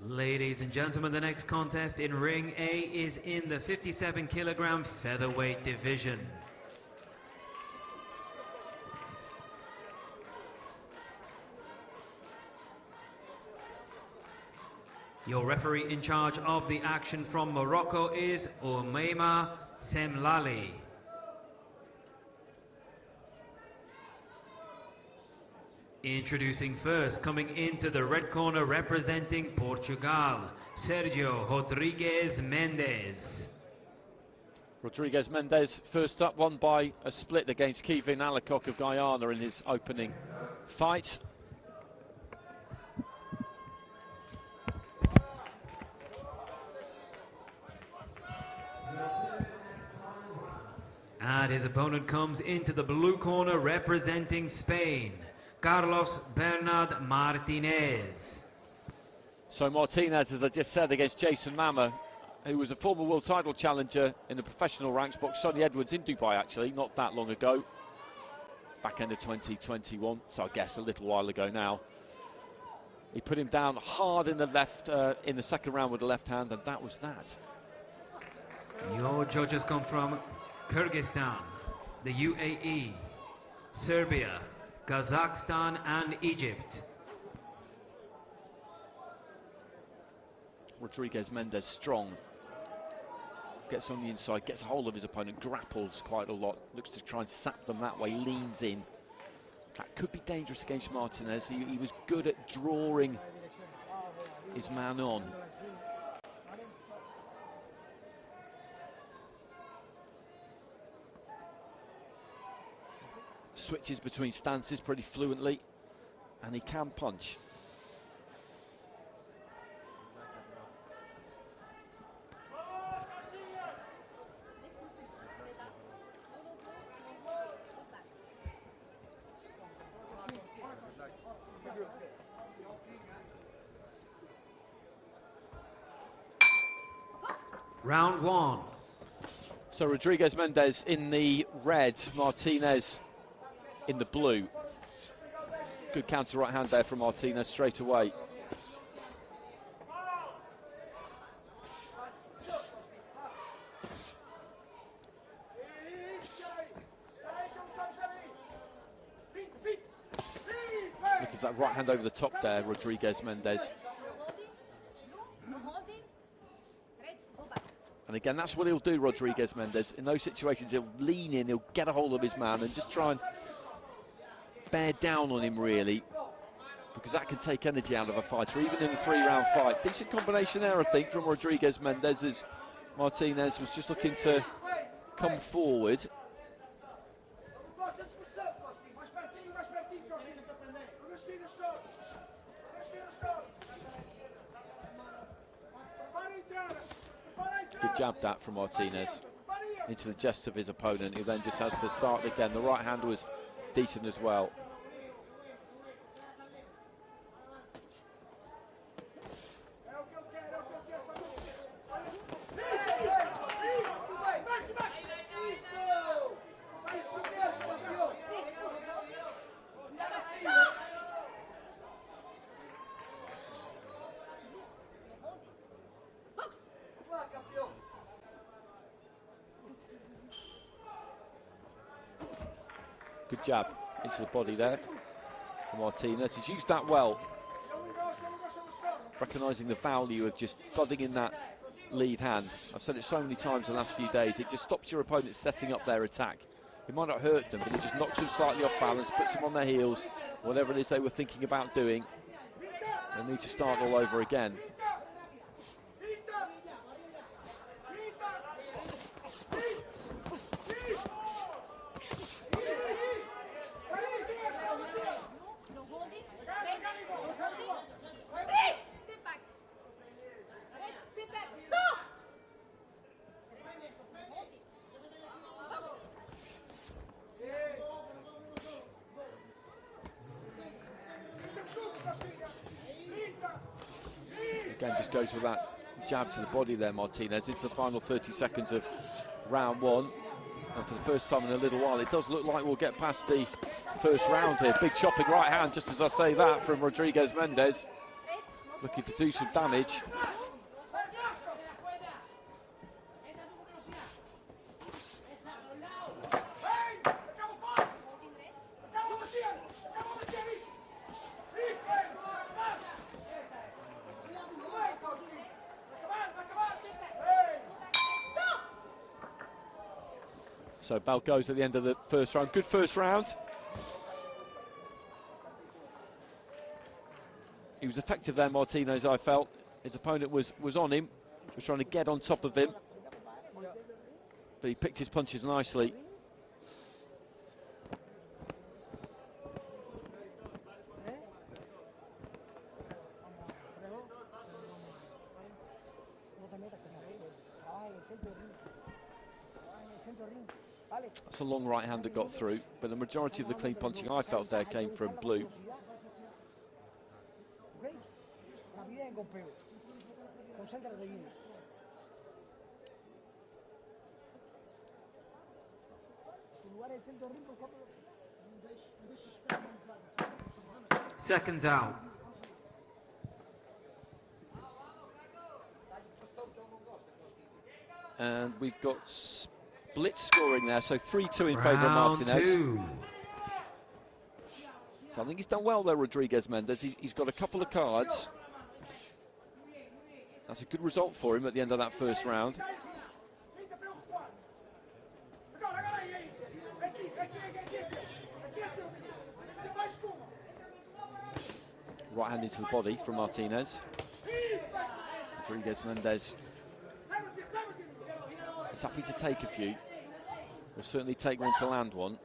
Ladies and gentlemen, the next contest in Ring A is in the 57 kilogram featherweight division. Your referee in charge of the action from Morocco is Oumeima Semlali. Introducing first, coming into the red corner representing Portugal, Sergio Rodrigues Mendes. Rodrigues Mendes first up, won by a split against Kevin Alakok of Guyana in his opening fight. And his opponent comes into the blue corner representing Spain, Carlos Bernard Martinez. So Martinez, as I just said, against Jason Mama, who was a former world title challenger in the professional ranks, boxed Sonny Edwards in Dubai actually, not that long ago. Back end of 2021, so I guess a little while ago now. He put him down hard in the left, in the second round with the left hand, and that was that. Your judges come from Kyrgyzstan, the UAE, Serbia, Kazakhstan and Egypt. Rodrigues Mendes strong. Gets on the inside, gets a hold of his opponent, grapples quite a lot, looks to try and sap them that way, leans in. That could be dangerous against Martinez. He was good at drawing his man on. Switches between stances pretty fluently, and he can punch. Round one. So Rodrigues Mendes in the red, Martinez in the blue. Good counter right hand there from Martinez straight away. Look at that right hand over the top there, Rodrigues Mendes. And again, that's what he'll do, Rodrigues Mendes. In those situations, he'll lean in, he'll get a hold of his man and just try and bear down on him, really, because that can take energy out of a fighter, even in a three-round fight. Decent combination there, I think, from Rodrigues Mendes, as Martinez was just looking to come forward. Good jab that from Martinez into the chest of his opponent, who then just has to start again. The right hand was decent as well. Good jab into the body there from Martinez. He's used that well, recognising the value of just thudding in that lead hand. I've said it so many times in the last few days, it just stops your opponent setting up their attack. It might not hurt them, but it just knocks them slightly off balance, puts them on their heels, whatever it is they were thinking about doing. They need to start all over again. Again, just goes with that jab to the body there, Martinez, into the final 30 seconds of round one. And for the first time in a little while, it does look like we'll get past the first round here. Big chopping right hand, just as I say that, from Rodrigues Mendes. Looking to do some damage. So bell goes at the end of the first round. Good first round. He was effective there, Martinez, I felt. His opponent was on him, was trying to get on top of him. But he picked his punches nicely. That's a long right hand that got through, but the majority of the clean punching I felt there came from blue. Seconds out. And we've got split scoring there, so 3-2 in favour of Martinez. So I think he's done well there, Rodriguez Mendes. He's got a couple of cards. That's a good result for him at the end of that first round. Right hand into the body from Martinez. Rodriguez Mendes is happy to take a few. Will certainly take one to land one.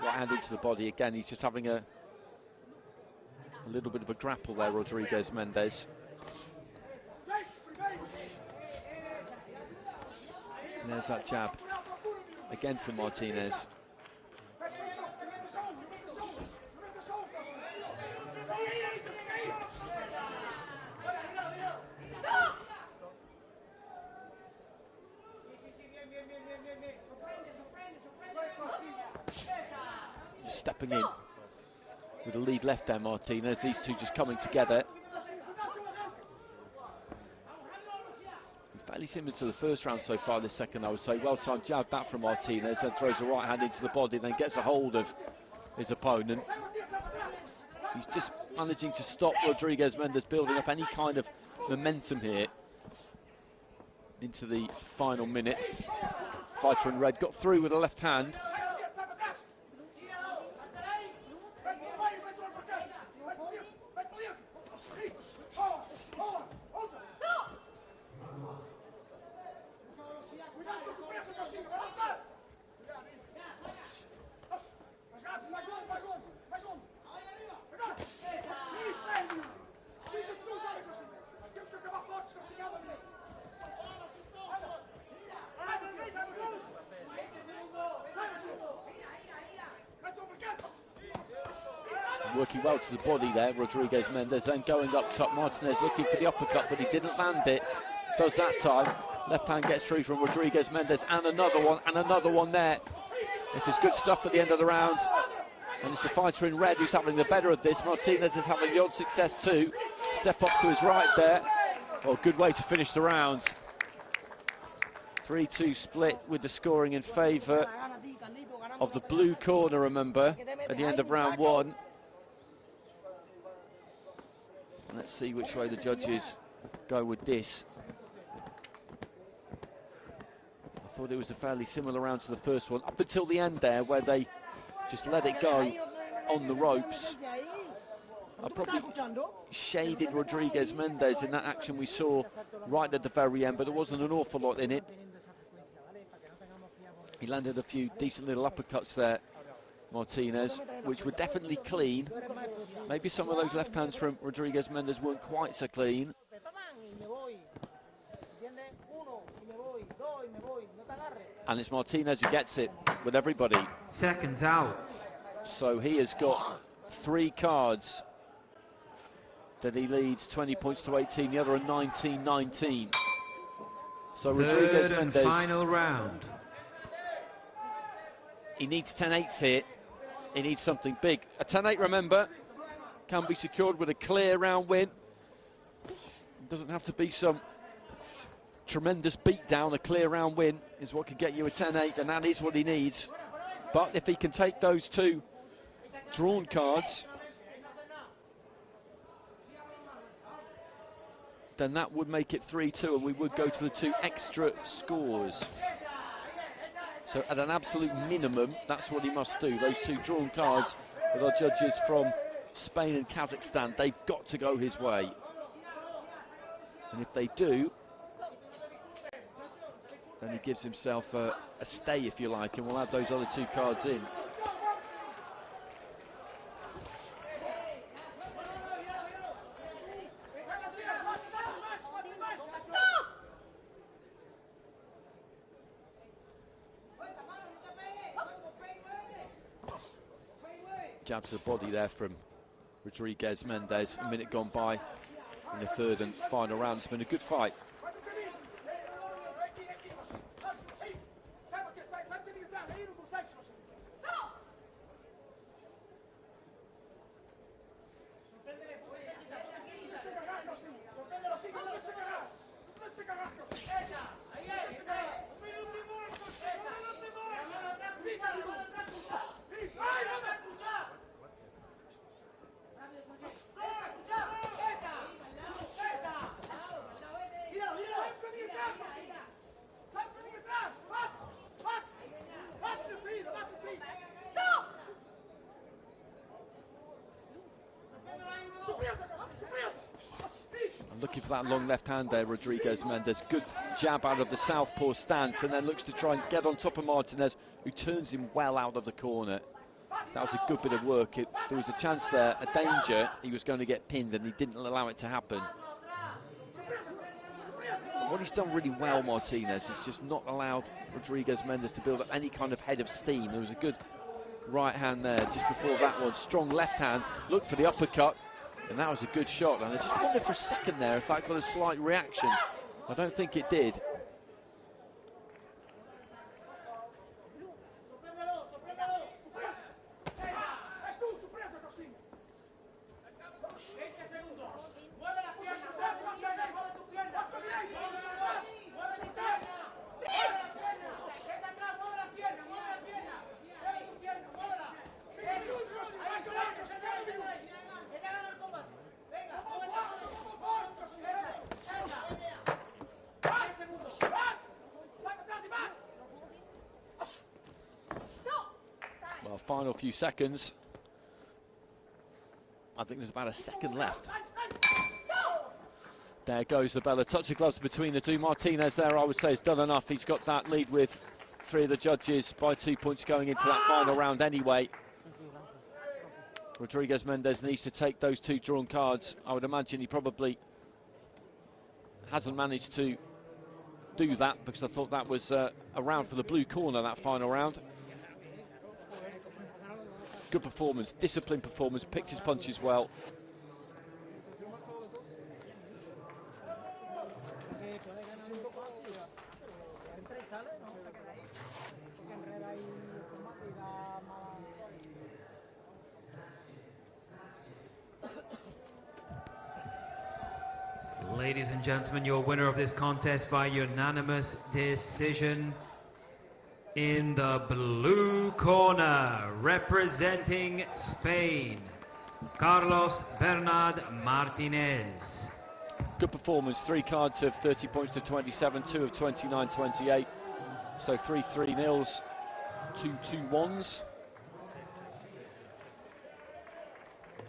Right hand into the body again. He's just having a little bit of a grapple there, Rodriguez Mendes. And there's that jab again from Martinez. Stepping in with a lead left there, Martinez. These two just coming together. Fairly similar to the first round so far this second, I would say. Well-timed jab back from Martinez, then throws a right hand into the body, then gets a hold of his opponent. He's just managing to stop Rodriguez Mendes building up any kind of momentum here into the final minute. Fighter in red got through with a left hand. Working well to the body there, Rodriguez Mendes, then going up top. Martinez looking for the uppercut, but he didn't land it. Does that time. Left hand gets through from Rodriguez Mendes, and another one there. This is good stuff at the end of the round. And it's the fighter in red who's having the better of this. Martinez is having the odd success too. Step up to his right there. Oh, good way to finish the round. 3-2 split with the scoring in favour of the blue corner, remember, at the end of round one. Let's see which way the judges go with this. I thought it was a fairly similar round to the first one, up until the end there, where they just let it go on the ropes. I probably shaded Rodriguez Mendes in that action we saw right at the very end, but there wasn't an awful lot in it. He landed a few decent little uppercuts there, Martinez, which were definitely clean. Maybe some of those left hands from Rodriguez Mendes weren't quite so clean. And it's Martinez who gets it with everybody. Seconds out. So he has got 3 cards Then he leads 20 points to 18, the other a 19-19. So Third Rodriguez and Mendes, final round. he needs 10-8s here. He needs something big. A 10-8, remember, can be secured with a clear round win. It doesn't have to be some tremendous beatdown. A clear round win is what can get you a 10-8, and that is what he needs. But if he can take those two drawn cards, then that would make it 3-2, and we would go to the 2 extra scores. So at an absolute minimum, that's what he must do. Those 2 drawn cards with our judges from Spain and Kazakhstan, they've got to go his way. And if they do, then he gives himself a stay, if you like, and we'll add those other 2 cards in. Jabs the body there from Rodriguez Mendes. A minute gone by in the third and final round. It's been a good fight. Looking for that long left hand there, Rodriguez Mendes. Good jab out of the southpaw stance, and then looks to try and get on top of Martinez, who turns him well out of the corner. That was a good bit of work. There was a chance there, a danger. He was going to get pinned, and he didn't allow it to happen. But what he's done really well, Martinez, is just not allowed Rodriguez Mendes to build up any kind of head of steam. There was a good right hand there just before that one. Strong left hand, looked for the uppercut. And that was a good shot, and I just wondered for a second there if that got a slight reaction. I don't think it did. Final few seconds. I think there's about a second left. There goes the bell. A touch of gloves between the 2. Martinez there, I would say, has done enough. He's got that lead with 3 of the judges by 2 points going into that final round anyway. Rodriguez Mendes needs to take those 2 drawn cards. I would imagine he probably hasn't managed to do that, because I thought that was a round for the blue corner, that final round. Good performance, disciplined performance, picked his punches well. Ladies and gentlemen, your winner of this contest by unanimous decision, in the blue corner, representing Spain, Carlos Bernard Martinez. Good performance, 3 cards of 30 points to 27, 2 of 29-28. So 3 3-0s, 2 2-1s.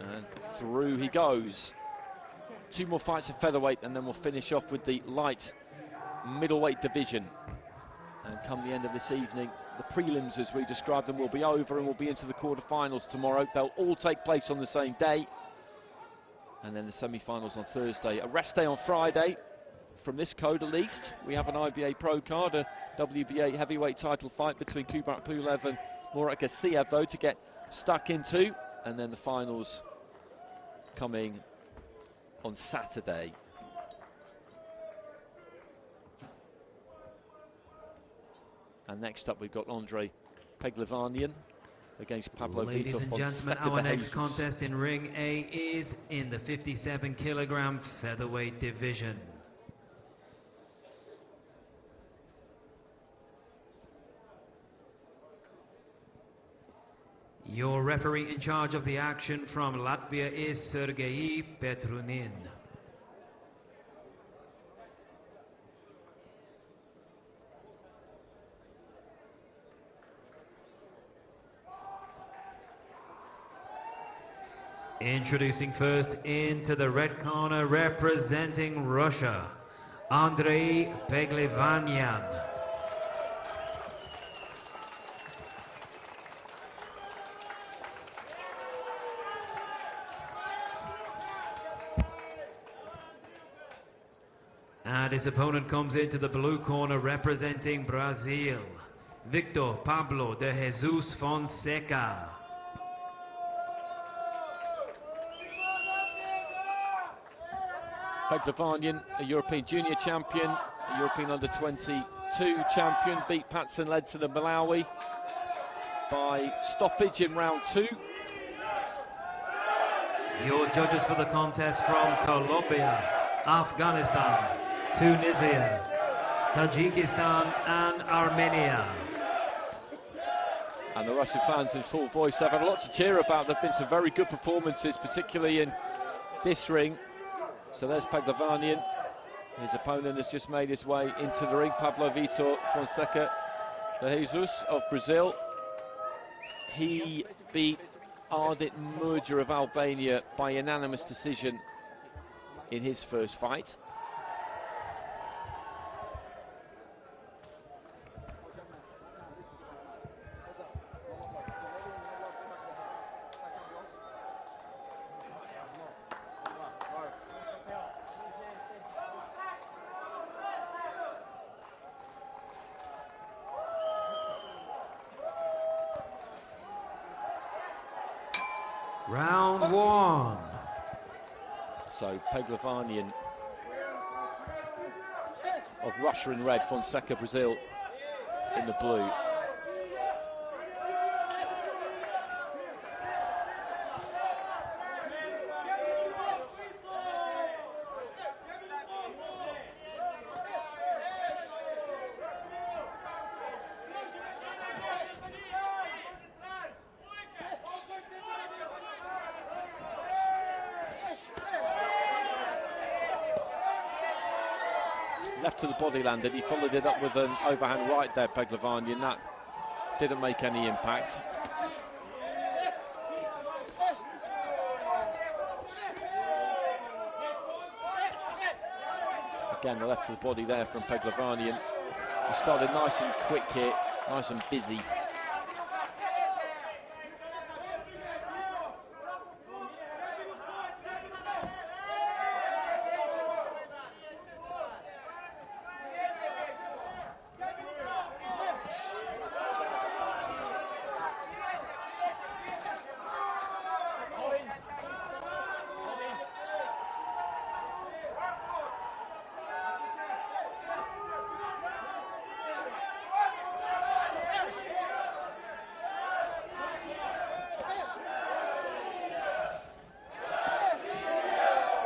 And through he goes. 2 more fights at featherweight, and then we'll finish off with the light middleweight division. And come the end of this evening, the prelims, as we described them, will be over, and we'll be into the quarterfinals tomorrow. They'll all take place on the same day. And then the semi-finals on Thursday. A rest day on Friday, from this code at least. We have an IBA Pro card, a WBA heavyweight title fight between Kubrat Pulev and Murat Gassiev, though, to get stuck into. And then the finals coming on Saturday. And next up, we've got Andre Peglevanian against Pablo Ladies and gentlemen, our next contest in Ring A is in the 57-kilogram featherweight division. Your referee in charge of the action from Latvia is Sergei Petrunin. Introducing first into the red corner, representing Russia, Andrei Peglevanian. And his opponent comes into the blue corner, representing Brazil, Victor Pablo de Jesus Fonseca. Peglevanian, a European junior champion, a European under-22 champion, beat Patson Ledson of Malawi by stoppage in round 2. Your judges for the contest from Colombia, Afghanistan, Tunisia, Tajikistan and Armenia. And the Russian fans in full voice have had a lot to cheer about. There have been some very good performances, particularly in this ring. So there's Peglevanian. His opponent has just made his way into the ring, Pablo Vitor Fonseca de Jesus of Brazil. He beat Ardit Murger of Albania by unanimous decision in his first fight. Round 1. So Peglevanian of Russia in red, Fonseca Brazil in the blue. Left to the body landed, he followed it up with an overhand right there, Peglevanian. That didn't make any impact. Again, the left to the body there from Peglevanian. He started nice and quick here, nice and busy.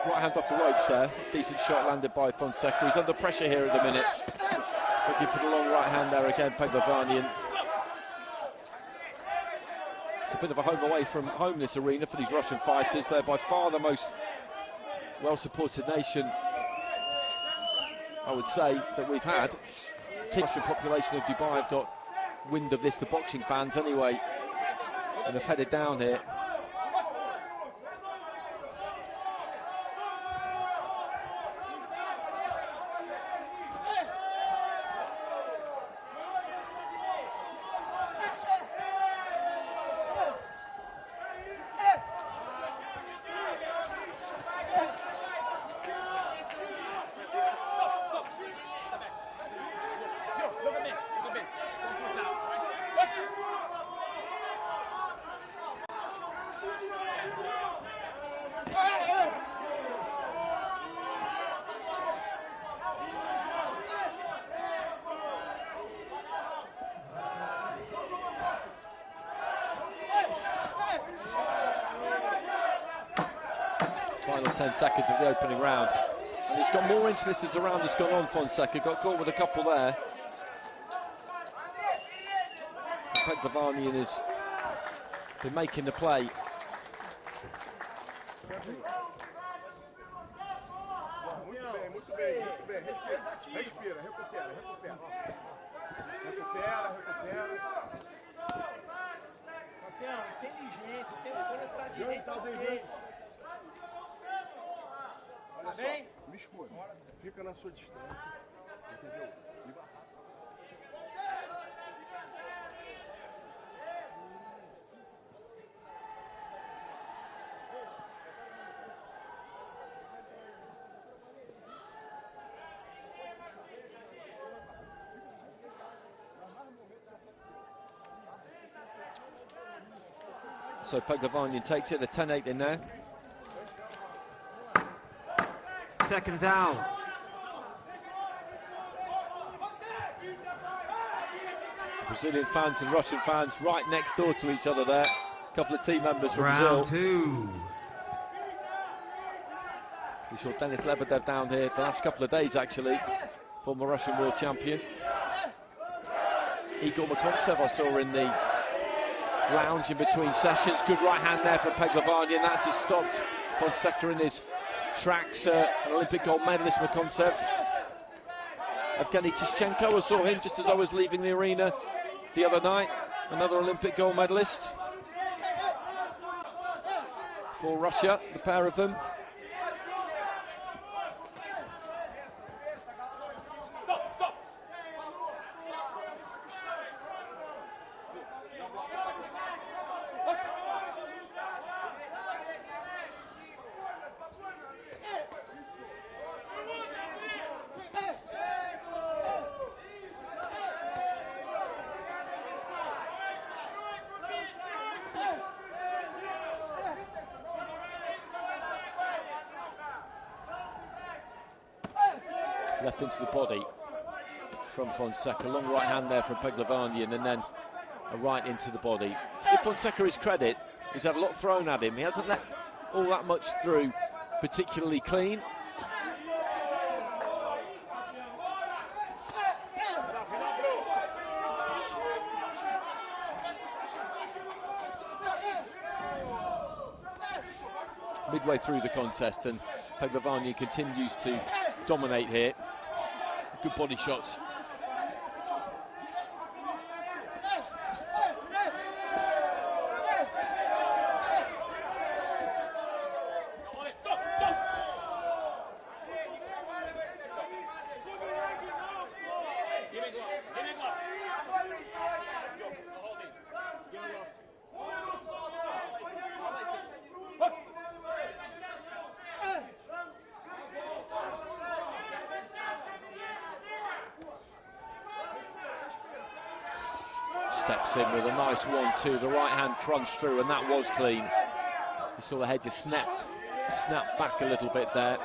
Right hand off the ropes there. Decent shot landed by Fonseca. He's under pressure here at the minute. Looking for the long right hand there again, Peglevanian. It's a bit of a home away from home, this arena, for these Russian fighters. They're by far the most well-supported nation, I would say, that we've had. The Russian population of Dubai have got wind of this, the boxing fans anyway, and have headed down here. Final 10 seconds of the opening round. And he's got more into this as the round has gone on, Fonseca. Got caught with a couple there. Dlamini has been making the play. Me escolha, fica na sua distância, entendeu? So Dlamini takes it, the 10-8 in there. Seconds out. Brazilian fans and Russian fans right next door to each other there. A couple of team members from Brazil. Round 2. We saw Denis Lebedev down here the last couple of days, actually. Former Russian world champion. Igor Makontsev I saw in the lounge in between sessions. Good right hand there from Dlamini, and that just stopped Fonseca in his tracks. An Olympic gold medalist, Makontsev. Evgeny Tishchenko, I saw him just as I was leaving the arena the other night. Another Olympic gold medalist for Russia, the pair of them. Left into the body from Fonseca. Long right hand there from Dlamini, and then a right into the body. To give Fonseca his credit, he's had a lot thrown at him. He hasn't let all that much through particularly clean. Midway through the contest, and Dlamini continues to dominate here. Good body shots. Steps in with a nice 1-2, the right hand crunched through, and that was clean. You saw the head just snap back a little bit there.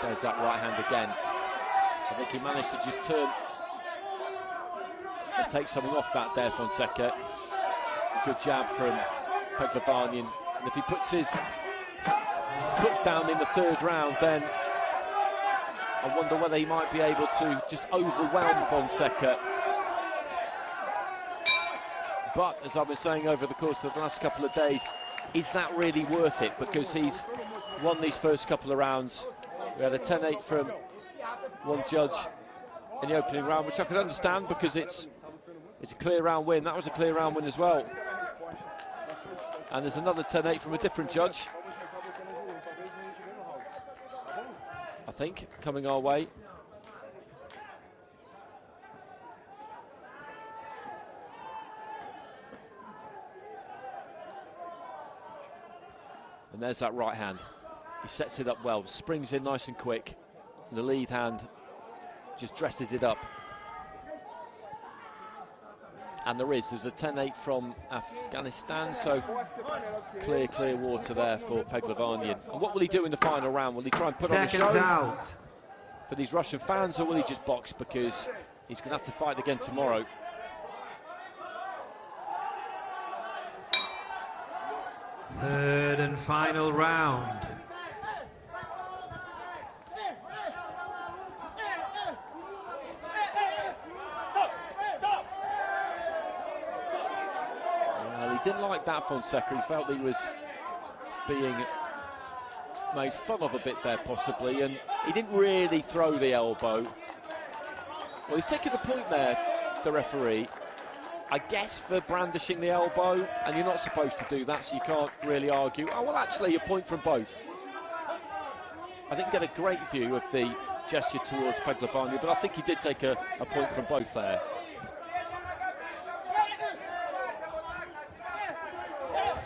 There's that right hand again. I think he managed to just turn and take something off that there, Fonseca. Good jab from Dlamini, and if he puts his foot down in the third round, then I wonder whether he might be able to just overwhelm Fonseca. But as I've been saying over the course of the last couple of days, is that really worth it? Because he's won these first couple of rounds. We had a 10-8 from one judge in the opening round, which I could understand because it's a clear round win. That was a clear round win as well. And there's another 10-8 from a different judge, I think, coming our way. And there's that right hand. He sets it up well, springs in nice and quick. And the lead hand just dresses it up. And there's a 10-8 from Afghanistan, so clear water there for Peglavanian. And what will he do in the final round? Will he try and put on a show out for these Russian fans, or will he just box because he's going to have to fight again tomorrow? Third and final round. Well, he didn't like that, Fonseca. He felt he was being made fun of a bit there, possibly, and he didn't really throw the elbow. Well, he's taking a point there, the referee, I guess, for brandishing the elbow, and you're not supposed to do that, so you can't really argue. Oh, well, actually, a point from both. I didn't get a great view of the gesture towards Peglavanian, but I think he did take a point from both there.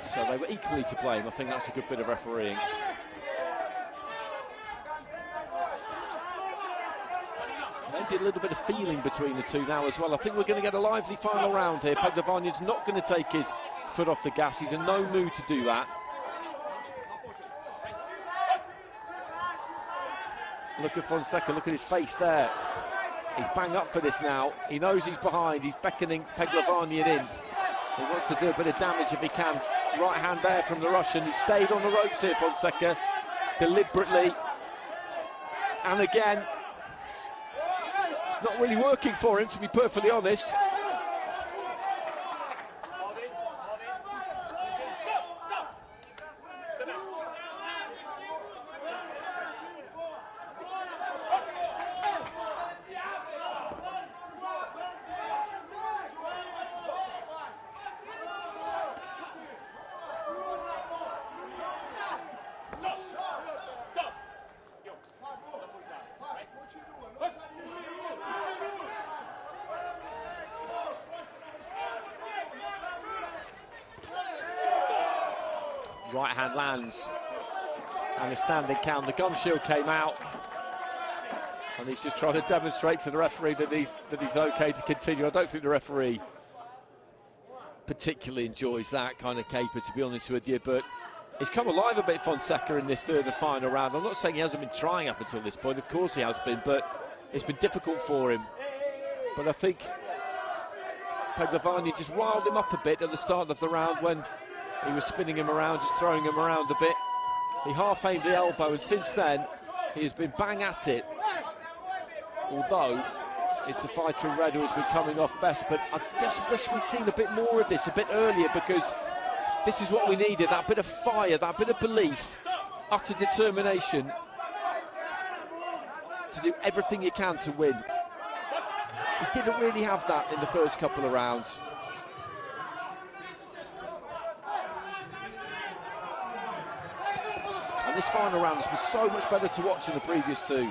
So they were equally to blame. I think that's a good bit of refereeing. Maybe a little bit of feeling between the two now as well. I think we're going to get a lively final round here. Peglavanian's not going to take his foot off the gas. He's in no mood to do that. Look at Fonseca, look at his face there. He's bang up for this now. He knows he's behind. He's beckoning Peglavanian in. He wants to do a bit of damage if he can. Right hand there from the Russian. He stayed on the ropes here, Fonseca, deliberately. And again, not really working for him, to be perfectly honest. Right hand lands and a standing count. The gum shield came out and he's just trying to demonstrate to the referee that he's okay to continue. I don't think the referee particularly enjoys that kind of caper, to be honest with you, but he's come alive a bit, Fonseca, in this third and final round. I'm not saying he hasn't been trying up until this point, of course he has been, but it's been difficult for him. But I think Peglavanian just riled him up a bit at the start of the round when he was spinning him around, just throwing him around a bit. He half-aimed the elbow, and since then, he has been bang at it. Although, it's the fighter in red who has been coming off best, but I just wish we'd seen a bit more of this a bit earlier, because this is what we needed, that bit of fire, that bit of belief, utter determination to do everything you can to win. He didn't really have that in the first couple of rounds. This final round has been so much better to watch than the previous two.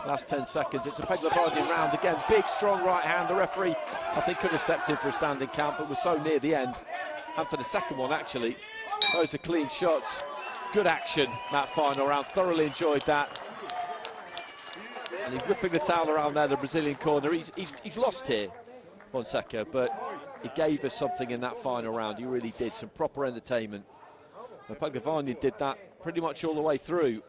Last 10 seconds, it's a Peglavanian round again. Big, strong right hand. The referee, I think, could have stepped in for a standing count, but was so near the end. And for the second one, actually, those are clean shots. Good action, that final round. Thoroughly enjoyed that. And he's whipping the towel around there, the Brazilian corner. He's lost here, Fonseca, but he gave us something in that final round. He really did, some proper entertainment. And Peglavanian did that pretty much all the way through.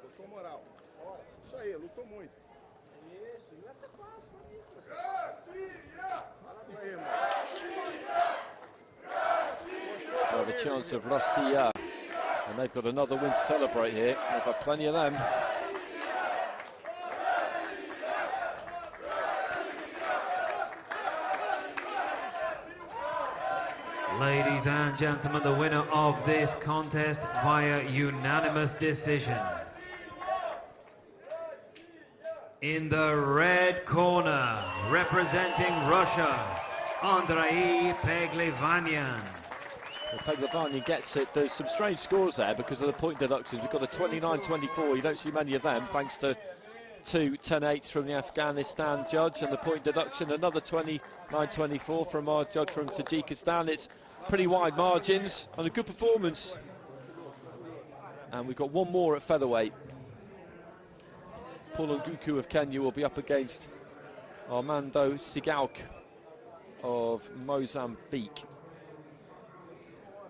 Well, the chance of Russia, and they've got another win to celebrate here. They've got plenty of them. Ladies and gentlemen, the winner of this contest via unanimous decision. In the red corner, representing Russia, Andrei Peglavanian. Well, Peglavanian gets it. There's some strange scores there because of the point deductions. We've got a 29-24. You don't see many of them, thanks to two 10-8s from the Afghanistan judge, and the point deduction, another 29-24 from our judge from Tajikistan. It's pretty wide margins and a good performance. And we've got one more at featherweight. Paul Nguku of Kenya will be up against Armando Sigauque of Mozambique.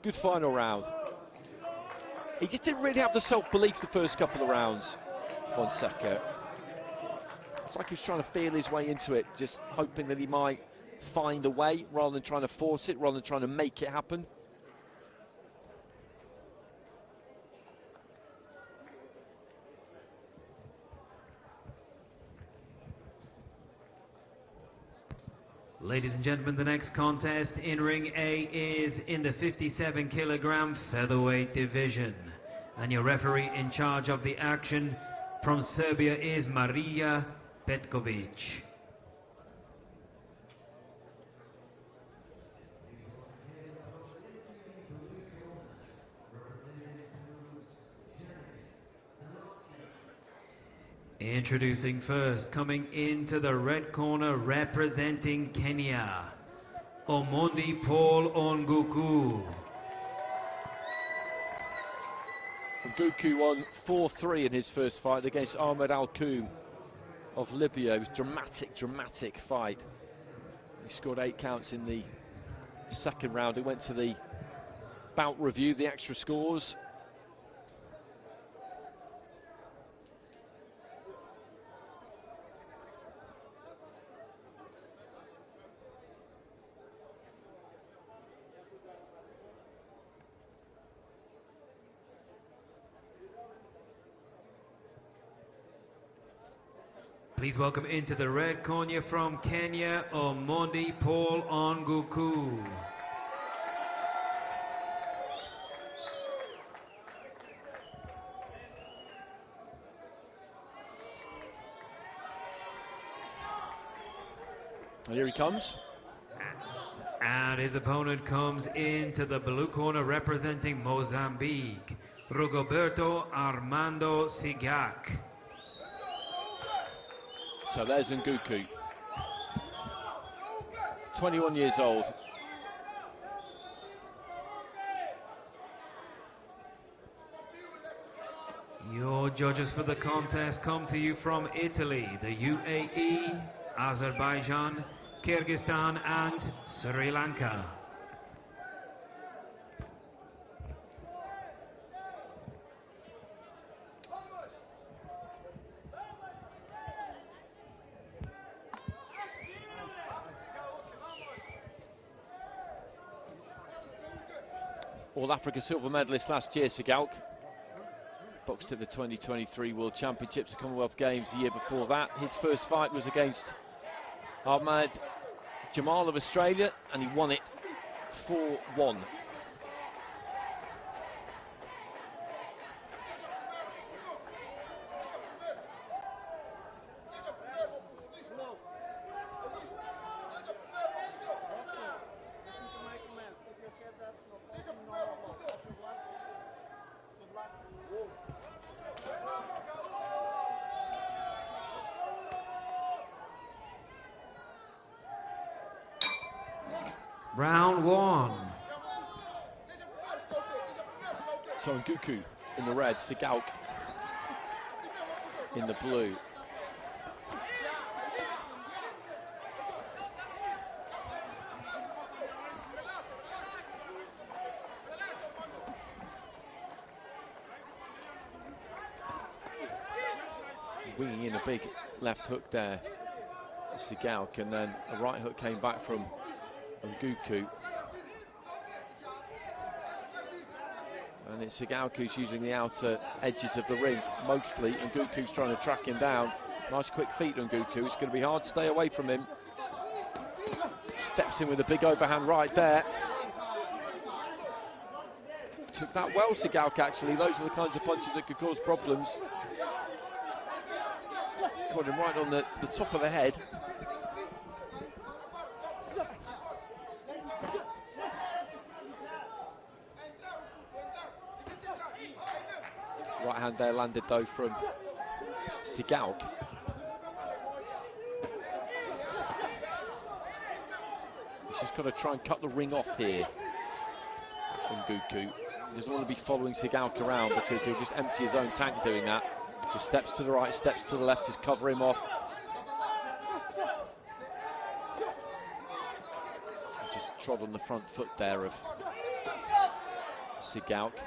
Good final round. He just didn't really have the self-belief the first couple of rounds, Fonseca. It's like he was trying to feel his way into it, just hoping that he might find a way rather than trying to force it, rather than trying to make it happen. Ladies and gentlemen, the next contest in Ring A is in the 57 kilogram featherweight division. And your referee in charge of the action from Serbia is Marija Petkovic. Introducing first, coming into the red corner, representing Kenya, Omondi Paul Onguku. Onguku won 4-3 in his first fight against Ahmed Al-Koum of Libya. It was a dramatic fight. He scored 8 counts in the second round. It went to the bout review, the extra scores. Please welcome into the red corner from Kenya, Omondi Paul Onguku. And here he comes. And his opponent comes into the blue corner representing Mozambique, Rigoberto Armando Sigauque. So there's Onguku, 21 years old. Your judges for the contest come to you from Italy, the UAE, Azerbaijan, Kyrgyzstan and Sri Lanka. All Africa silver medalist last year, Sigauque. Boxed at the 2023 World Championships, the Commonwealth Games the year before that. His first fight was against Ahmed Jamal of Australia, and he won it 4-1. Round one. So Onguku in the red, Sigauque in the blue. Winging in a big left hook there, Sigauque, and then a right hook came back from Onguku. And it's Sigauque who's using the outer edges of the ring mostly. Onguku's trying to track him down. Nice quick feet, Onguku. It's going to be hard to stay away from him. Steps in with a big overhand right there. Took that well, Sigauque, actually. Those are the kinds of punches that could cause problems. Caught him right on the top of the head. Right hand there landed though from Sigauque. He's just got to try and cut the ring off here. Onguku. He doesn't want to be following Sigauque around because he'll just empty his own tank doing that. Just steps to the right, steps to the left, just cover him off. trod on the front foot there of Sigauque.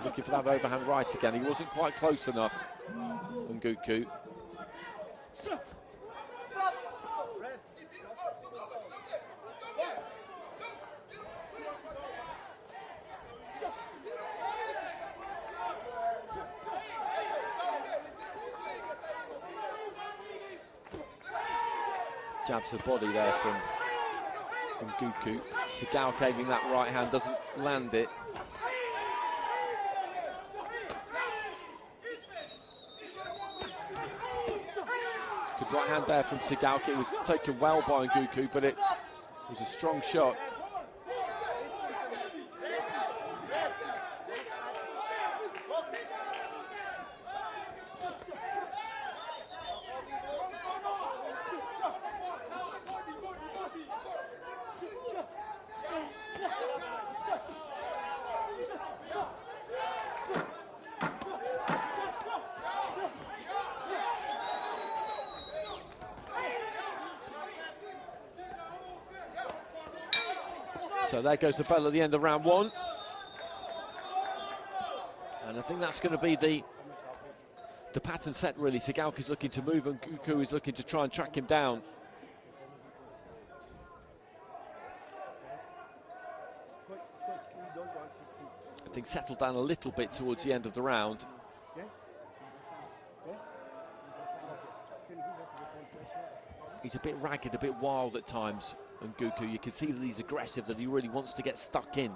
Looking for that overhand right again. He wasn't quite close enough, Nguku. Jabs the body there from Nguku. Sigauque aiming that right hand, doesn't land it. Good right hand there from Sigauque. It was taken well by Nguku, but it was a strong shot. So there goes the bell at the end of round one. And I think that's going to be the pattern set, really. Sigauque is looking to move and Nguku is looking to try and track him down. I think settled down a little bit towards the end of the round. He's a bit ragged, a bit wild at times, Nguku. You can see that he's aggressive, that he really wants to get stuck in.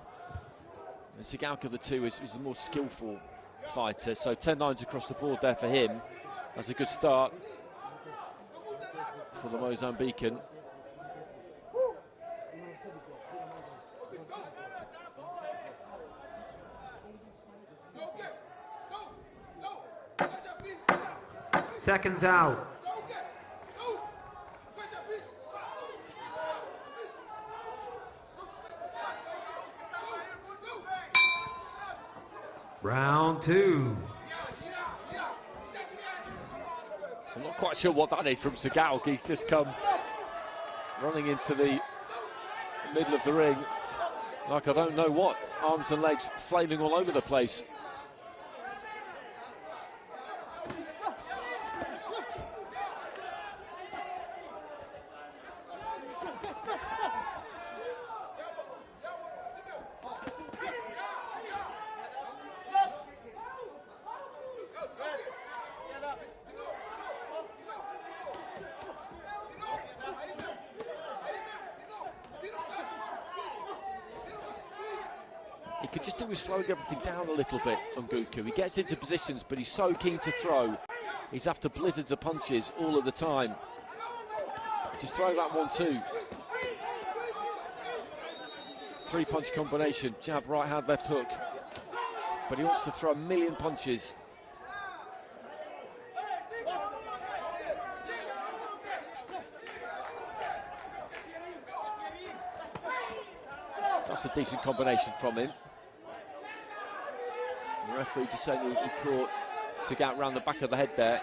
And Sigauque of the two is the more skillful fighter. So 10-9s across the board there for him. That's a good start for the Mozambican. Seconds out. Round two. I'm not quite sure what that is from Sigauque. He's just come running into the middle of the ring like I don't know what. Arms and legs flailing all over the place. He could just do with slowing everything down a little bit on Nguku. He gets into positions, but he's so keen to throw. He's after blizzards of punches all of the time. Just throw that 1-2. 3-punch combination, jab, right hand, left hook. But he wants to throw a million punches. That's a decent combination from him. The referee just saying he caught Sigauque round the back of the head there.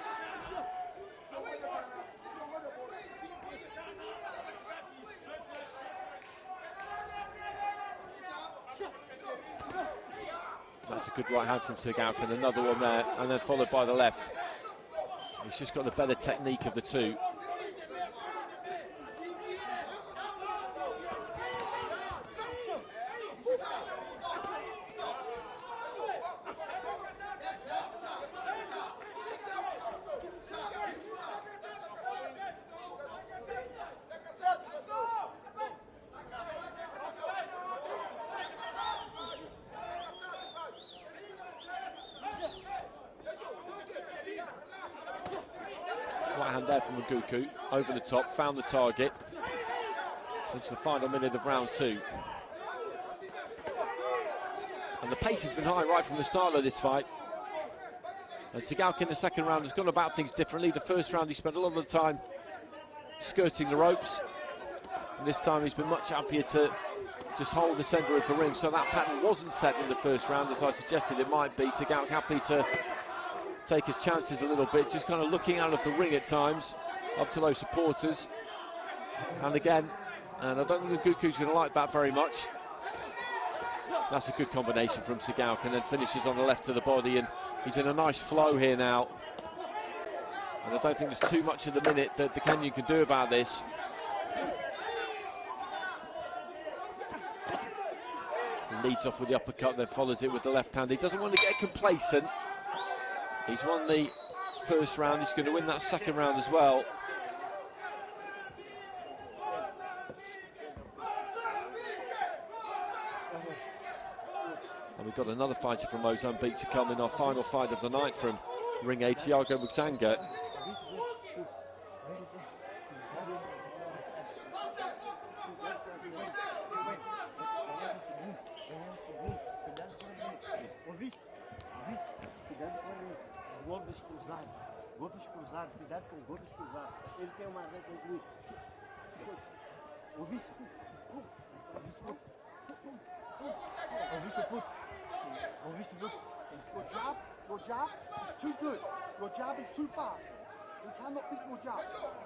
That's a good right hand from Sigauque, and another one there, and then followed by the left. He's just got the better technique of the two. Right hand there from Nguku, over the top, found the target. Into the final minute of round two. And the pace has been high right from the start of this fight. And Sigauque in the second round has gone about things differently. The first round he spent a lot of the time skirting the ropes. And this time he's been much happier to just hold the centre of the ring, so that pattern wasn't set in the first round, as I suggested it might be. Sigauque happy to take his chances a little bit, just kind of looking out of the ring at times, up to those supporters. And again, and I don't think Nguku's going to like that very much. That's a good combination from Sigauque, and then finishes on the left of the body, and he's in a nice flow here now. And I don't think there's too much in the minute that the Kenyan can do about this. He leads off with the uppercut, then follows it with the left hand. He doesn't want to get complacent. He's won the first round, he's going to win that second round as well. And we've got another fighter from Mozambique to come in our final fight of the night from Ring A, Thiago Muxanga. Golpes cruzados, cuidado com golpes cruzados. Ele tem uma reta com isso. Ouviste? Ouviste, put. Ouviste, put. Your jab is too good. Your jab is too fast. You cannot beat your jab.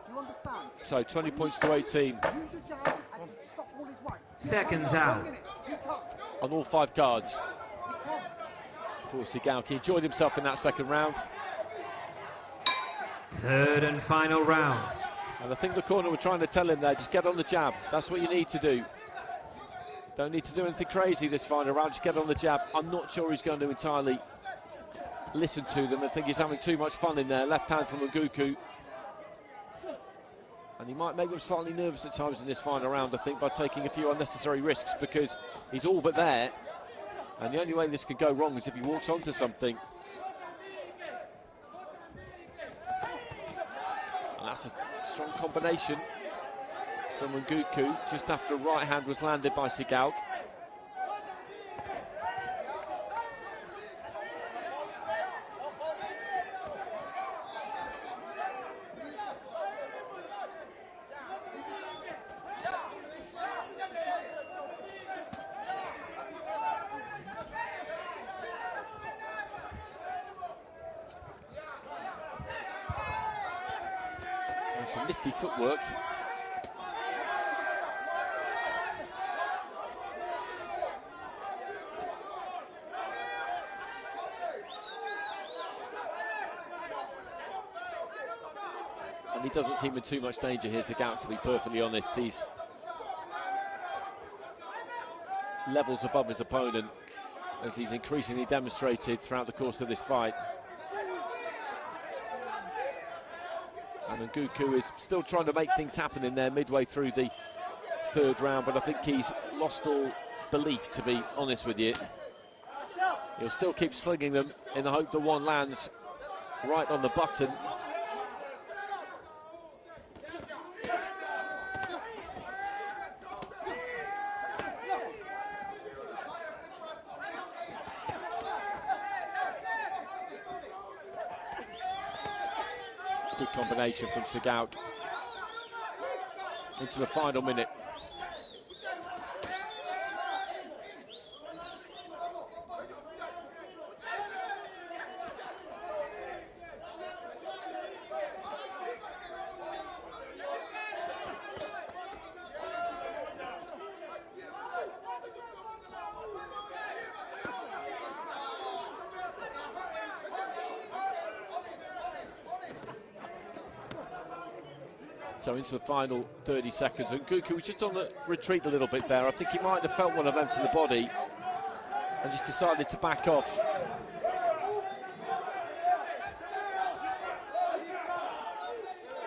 Do you understand? So 20 points to 18. Use your jab and stop all his right. Seconds out. On all 5 cards for Sigauque. He enjoyed himself in that second round. Third and final round. And I think the corner were trying to tell him there, just get on the jab. That's what you need to do. Don't need to do anything crazy this final round, just get on the jab. I'm not sure he's going to entirely listen to them. I think he's having too much fun in there. Left hand from Nguku. And he might make them slightly nervous at times in this final round, I think, by taking a few unnecessary risks, because he's all but there. And the only way this could go wrong is if he walks onto something. And that's a strong combination from Nguku, just after a right hand was landed by Sigauque. Some nifty footwork. And he doesn't seem in too much danger here, Sigauque, to be perfectly honest. He's levels above his opponent, as he's increasingly demonstrated throughout the course of this fight. And Nguku is still trying to make things happen in there midway through the third round, but I think he's lost all belief, to be honest with you. He'll still keep slinging them in the hope that one lands right on the button. Good combination from Sigauque into the final minute. So into the final 30 seconds. And Nguku was just on the retreat a little bit there. I think he might have felt one of them to the body and just decided to back off.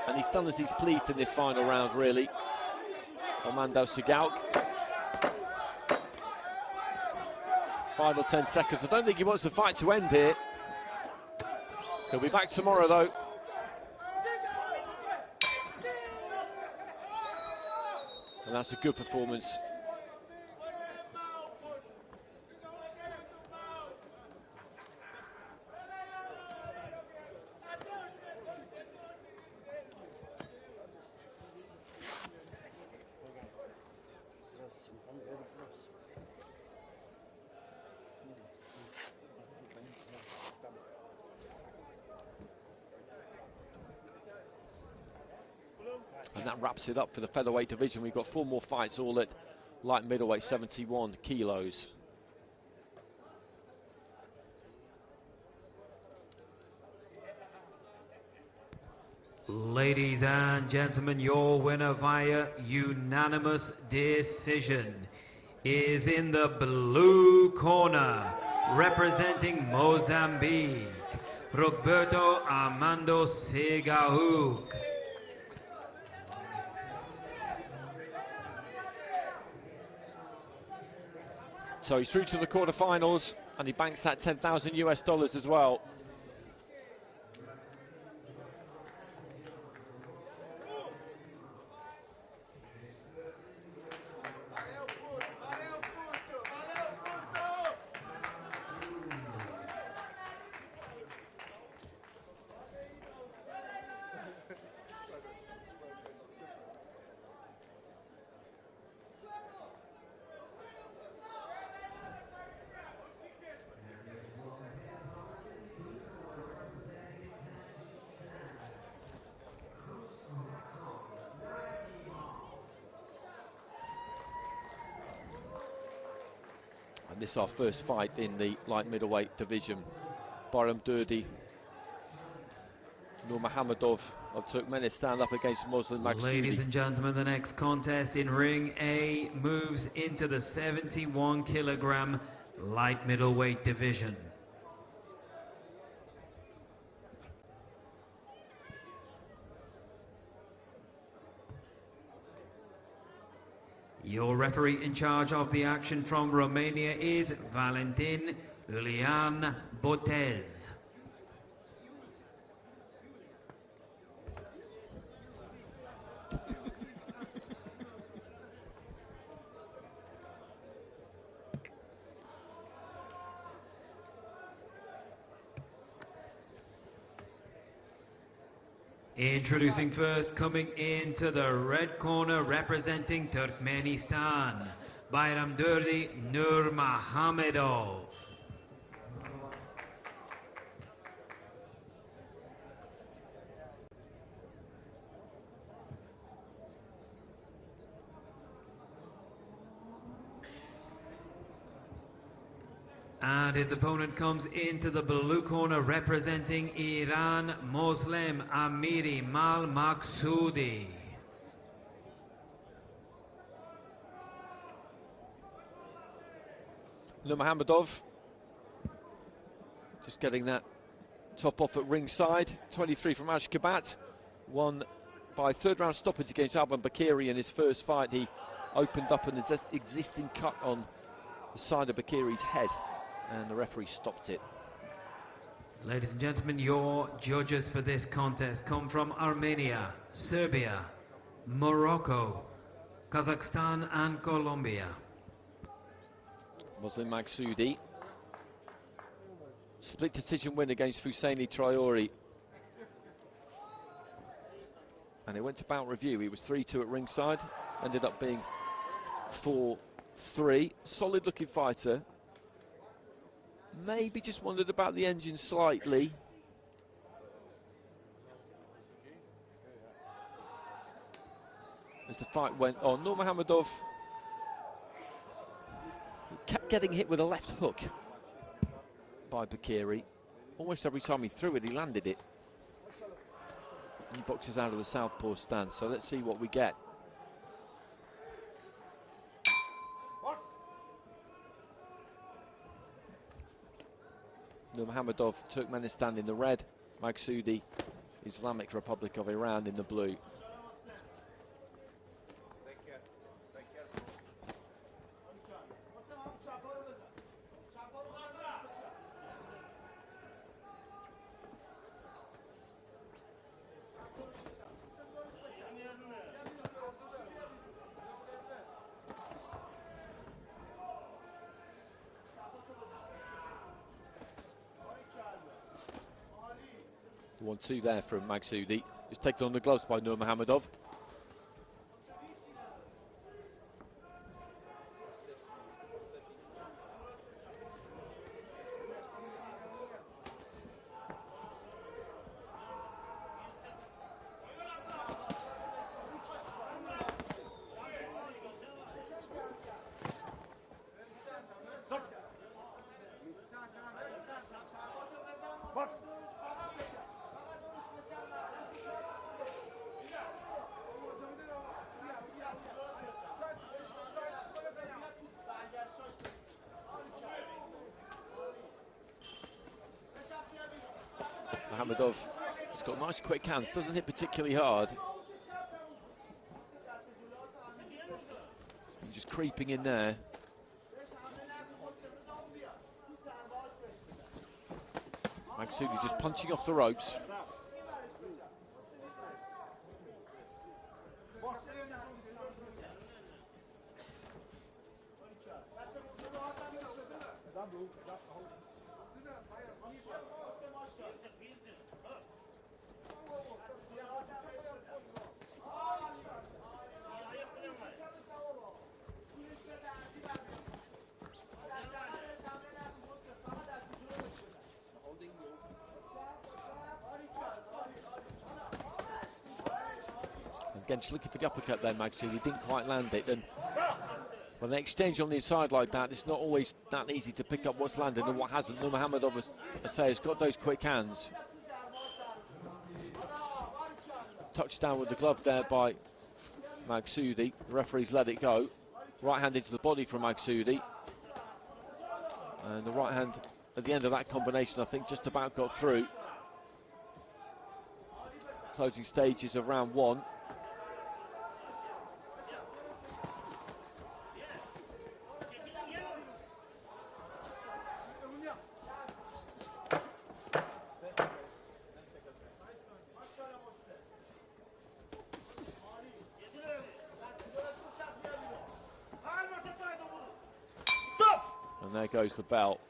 And he's done as he's pleased in this final round, really. Armando Sigauque. Final 10 seconds. I don't think he wants the fight to end here. He'll be back tomorrow, though. And that's a good performance. And that wraps it up for the featherweight division. We've got 4 more fights, all at light middleweight, 71 kilos. Ladies and gentlemen, your winner via unanimous decision is in the blue corner, representing Mozambique, Roberto Armando Sigauque. So he's through to the quarterfinals, and he banks that $10,000 US as well. And this is our first fight in the light middleweight division. Bayram Durdi, Nurmagomedov of Turkmenistan up against Muslim Maksudi. Ladies and gentlemen, the next contest in Ring A moves into the 71 kilogram light middleweight division. Your referee in charge of the action from Romania is Valentin Iulian Botez. Introducing first, coming into the red corner, representing Turkmenistan, Bayram Durdi Nurmagomedov. And his opponent comes into the blue corner, representing Iran, Muslim Amiri Mal Maksudi. Nurmagomedov just getting that top off at ringside. 23 from Ashgabat, won by third round stoppage against Alban Bakiri in his first fight. He opened up an existing cut on the side of Bakiri's head, and the referee stopped it. Ladies and gentlemen, your judges for this contest come from Armenia, Serbia, Morocco, Kazakhstan and Colombia. Muslim Maksudi, split decision win against Fousseni Traore. And it went to bout review. He was 3-2 at ringside, ended up being 4-3. Solid looking fighter. Maybe just wondered about the engine slightly. As the fight went on, Nurmagomedov kept getting hit with a left hook by Bakiri. Almost every time he threw it, he landed it. He boxes out of the southpaw stance, so let's see what we get. Nurmagomedov, Turkmenistan in the red, Maksudi, Islamic Republic of Iran in the blue. The 1-2 there from Maksudi. He's taken on the gloves by Nurmagomedov. Nurmagomedov has got nice quick hands, doesn't hit particularly hard. And just creeping in there. Magsudi just punching off the ropes. Again, just looking for the uppercut there, Magsudi didn't quite land it. And when they exchange on the inside like that, it's not always that easy to pick up what's landed and what hasn't. Nurmagomedov, as I say, has got those quick hands. Touchdown with the glove there by Magsudi. The referee's let it go. Right hand into the body from Magsudi. And the right hand at the end of that combination, I think, just about got through. Closing stages of round one. And there goes the bell.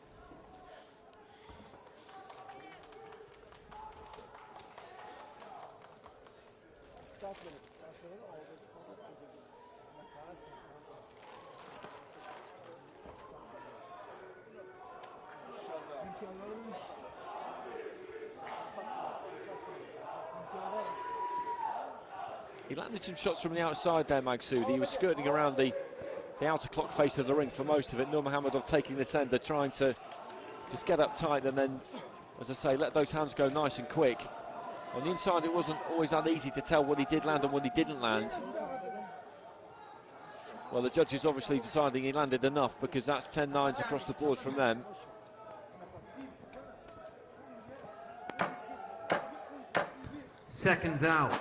He landed some shots from the outside there, Magsudi. He was skirting around the outer clock face of the ring for most of it. Nurmagomedov taking this ender, trying to just get up tight and then, as I say, let those hands go nice and quick. On the inside, it wasn't always that easy to tell what he did land and what he didn't land. Well, the judges obviously deciding he landed enough, because that's 10-9s across the board from them. Seconds out.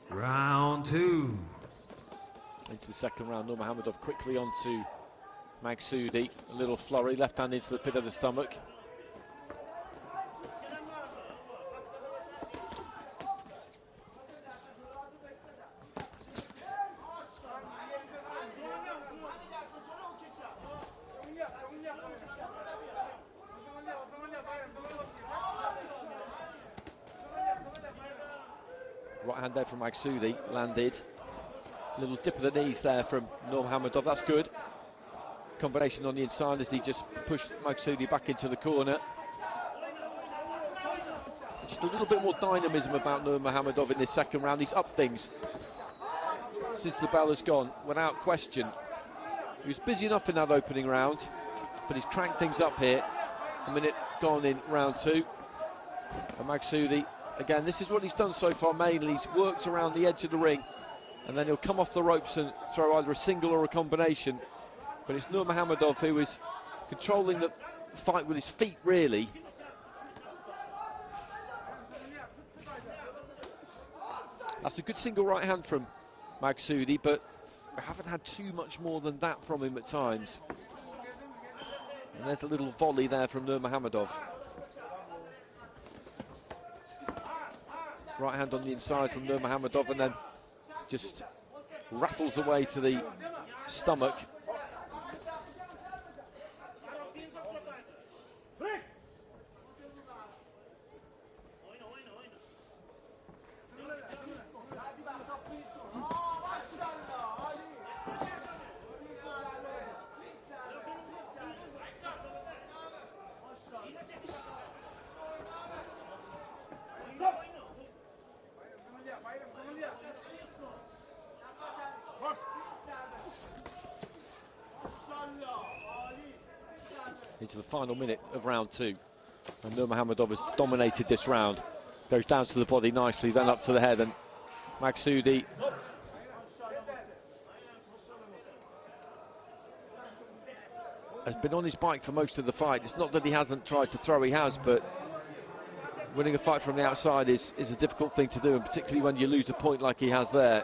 Round two. Into the second round, Nurmagomedov quickly onto Magsudi. A little flurry, left hand into the pit of the stomach. Right hand there from Magsudi, landed. Little dip of the knees there from Nurmagomedov, that's good. Combination on the inside as he just pushed Magsudi back into the corner. Just a little bit more dynamism about Nurmagomedov in this second round. He's upped things since the bell has gone, without question. He was busy enough in that opening round, but he's cranked things up here. A minute gone in round two. And Magsudi, again, this is what he's done so far mainly. He's worked around the edge of the ring, and then he'll come off the ropes and throw either a single or a combination. But it's Nurmagomedov who is controlling the fight with his feet, really. That's a good single right hand from Magsudi, but I haven't had too much more than that from him at times. And there's a little volley there from Nurmagomedov. Right hand on the inside from Nurmagomedov, and then just rattles away to the stomach. Into the final minute of round two, and Nurmagomedov has dominated this round. Goes down to the body nicely, then up to the head, and Magsudi has been on his bike for most of the fight. It's not that he hasn't tried to throw, he has, but winning a fight from the outside is a difficult thing to do, and particularly when you lose a point like he has there.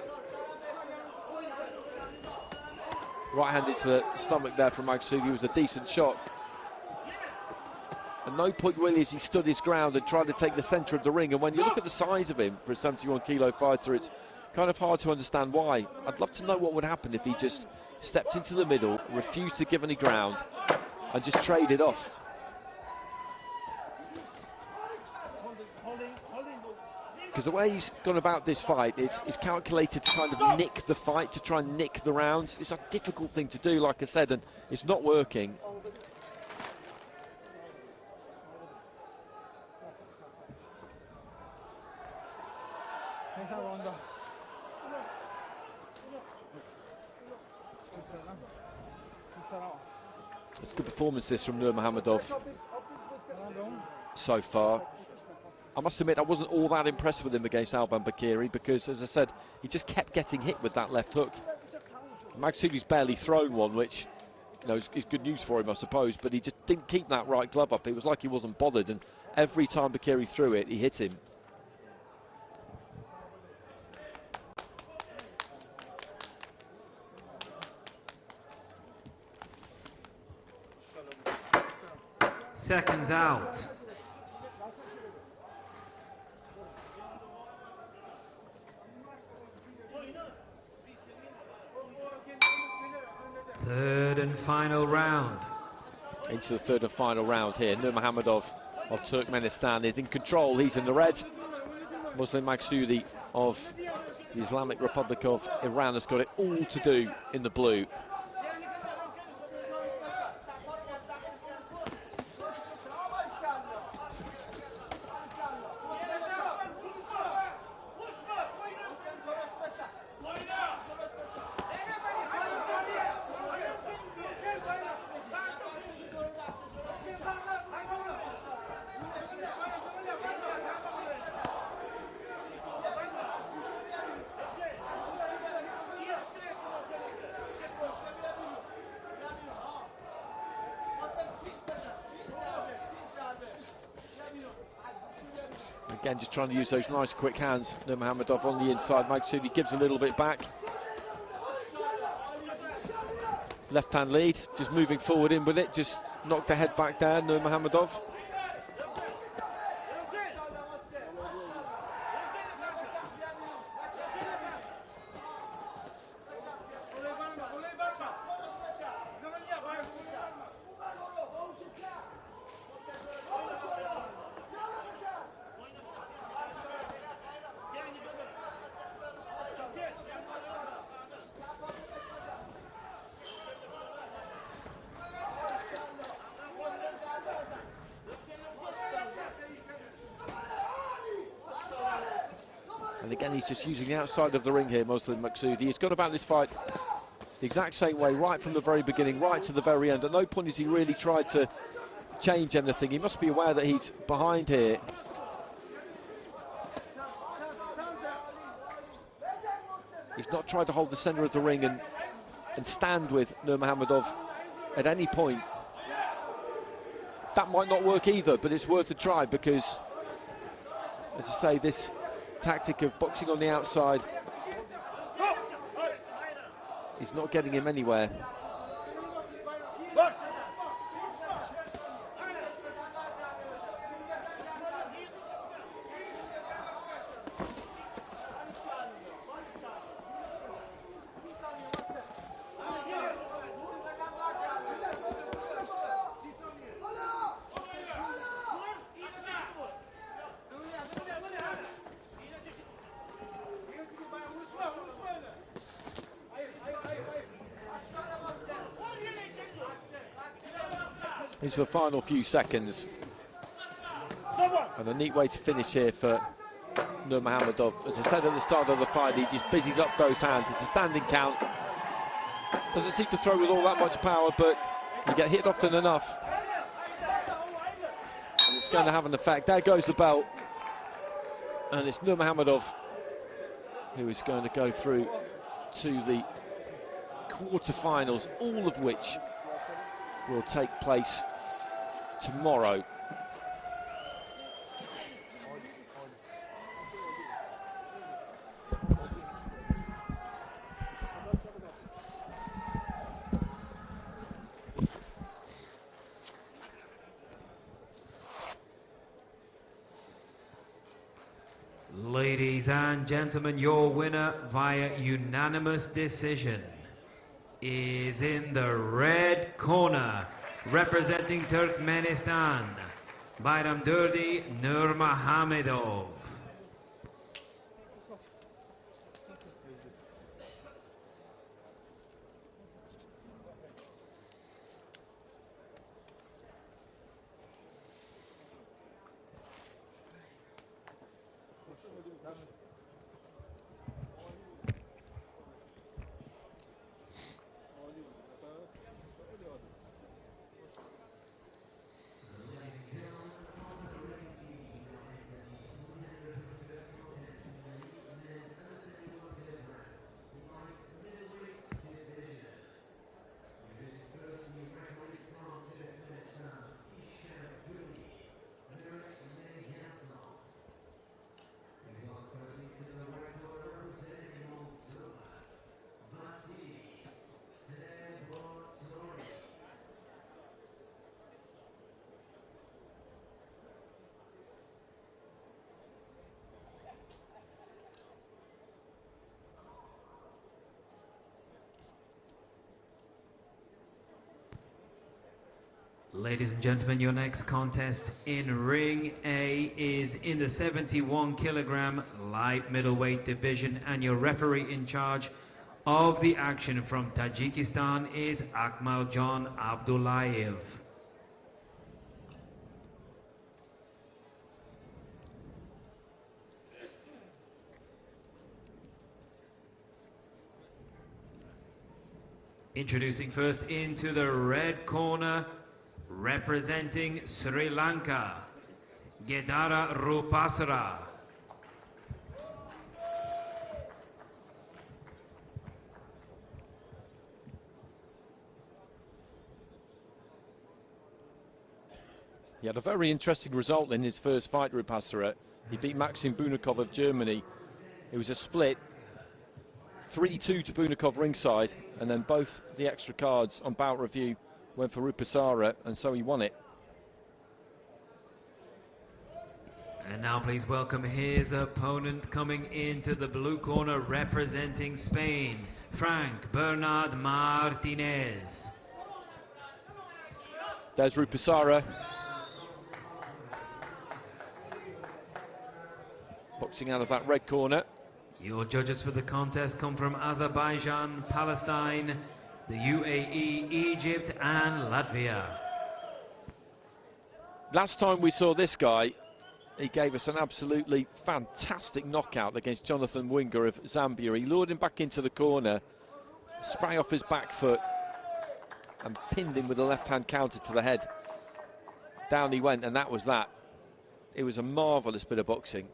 Right-handed to the stomach there from Magsudi was a decent shot. At no point really as he stood his ground and tried to take the centre of the ring, and when you look at the size of him for a 71-kilo fighter, it's kind of hard to understand why. I'd love to know what would happen if he just stepped into the middle, refused to give any ground, and just traded off. Because the way he's gone about this fight, it's calculated to kind of nick the fight, to try and nick the rounds. It's a difficult thing to do, like I said, and it's not working. It's good performances from Nurmagomedov so far. I must admit, I wasn't all that impressed with him against Alban Bakiri because, as I said, he just kept getting hit with that left hook. Magsudi's barely thrown one, which, you know, is good news for him, I suppose, but he just didn't keep that right glove up. It was like he wasn't bothered, and every time Bakiri threw it, he hit him. Seconds out. Third and final round. Into the third and final round here. Nurmagomedov of Turkmenistan is in control. He's in the red. Muslim Magsudi of the Islamic Republic of Iran has got it all to do in the blue. Again, just trying to use those nice quick hands. Nurmagomedov on the inside. Magsudi gives a little bit back. Left hand lead, just moving forward in with it. Just knocked the head back down, Nurmagomedov. And again, he's just using the outside of the ring here, Muslim Magsudi. He's gone about this fight the exact same way, right from the very beginning, right to the very end. At no point has he really tried to change anything. He must be aware that he's behind here. He's not tried to hold the centre of the ring and stand with Nurmagomedov at any point. That might not work either, but it's worth a try because, as I say, this tactic of boxing on the outside is not getting him anywhere. Into the final few seconds. And a neat way to finish here for Nurmagomedov. As I said at the start of the fight, he just busies up those hands. It's a standing count. Doesn't seem to throw with all that much power, but you get hit often enough. And it's going to have an effect. There goes the belt. And it's Nurmagomedov who is going to go through to the quarterfinals, all of which will take place tomorrow. Ladies and gentlemen, your winner via unanimous decision is in the red corner, representing Turkmenistan, Bayramdurdi Nurmagomedov. Ladies and gentlemen, your next contest in Ring A is in the 71 kilogram light middleweight division, and your referee in charge of the action from Tajikistan is Akmaljon Abdullayev. Introducing first into the red corner, representing Sri Lanka, Gedara Rupasra. He had a very interesting result in his first fight, Rupasra. He beat Maxim Bunakov of Germany. It was a split, 3-2 to Bunakov ringside, and then both the extra cards on bout review went for Rupasara, and so he won it. And now please welcome his opponent coming into the blue corner, representing Spain, Frank Bernard Martinez. There's Rupasara. Boxing out of that red corner. Your judges for the contest come from Azerbaijan, Palestine, the UAE, Egypt and Latvia. Last time we saw this guy, he gave us an absolutely fantastic knockout against Jonathan Winger of Zambia. He lured him back into the corner, sprang off his back foot and pinned him with a left-hand counter to the head. Down he went, and that was that. It was a marvellous bit of boxing.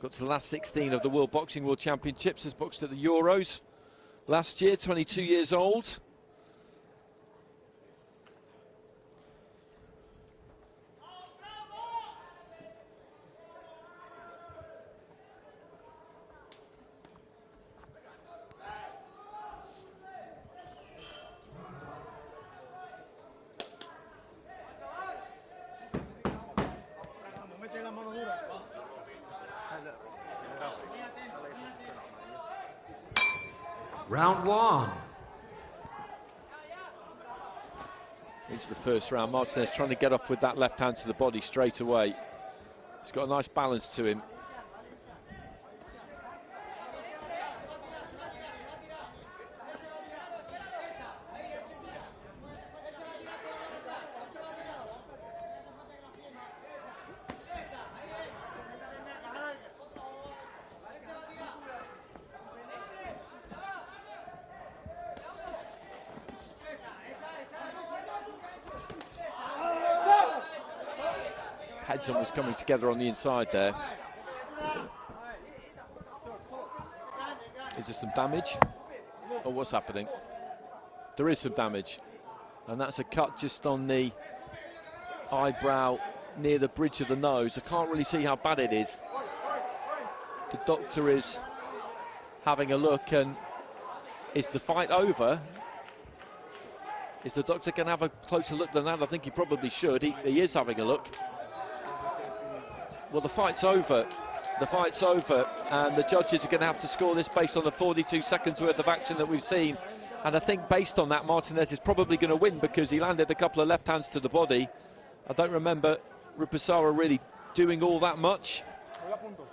Got to the last 16 of the World Boxing World Championships, has boxed at the Euros last year, 22 years old. Round one. Into the first round. Martinez trying to get off with that left hand to the body straight away. He's got a nice balance to him. Heads almost coming together on the inside there. Is there some damage? Or what's happening? There is some damage. And that's a cut just on the eyebrow near the bridge of the nose. I can't really see how bad it is. The doctor is having a look, and is the fight over? Is the doctor going to have a closer look than that? I think he probably should. He is having a look. Well, the fight's over. The fight's over, and the judges are going to have to score this based on the 42 seconds worth of action that we've seen. And I think based on that, Martinez is probably going to win because he landed a couple of left hands to the body. I don't remember Rupasara really doing all that much.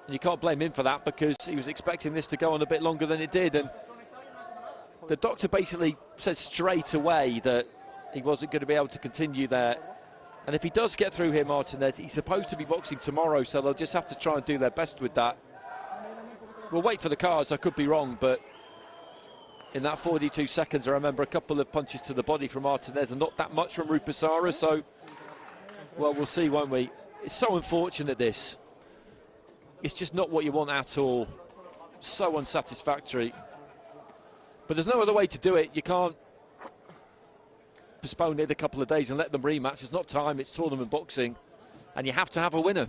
And you can't blame him for that because he was expecting this to go on a bit longer than it did. And the doctor basically said straight away that he wasn't going to be able to continue there. And if he does get through here, Martinez, he's supposed to be boxing tomorrow, so they'll just have to try and do their best with that. We'll wait for the cards, I could be wrong, but in that 42 seconds, I remember a couple of punches to the body from Martinez and not that much from Rupasara, so, well, we'll see, won't we? It's so unfortunate, this. It's just not what you want at all. So unsatisfactory. But there's no other way to do it. You can't postpone it a couple of days and let them rematch. It's not time, it's tournament boxing, and you have to have a winner.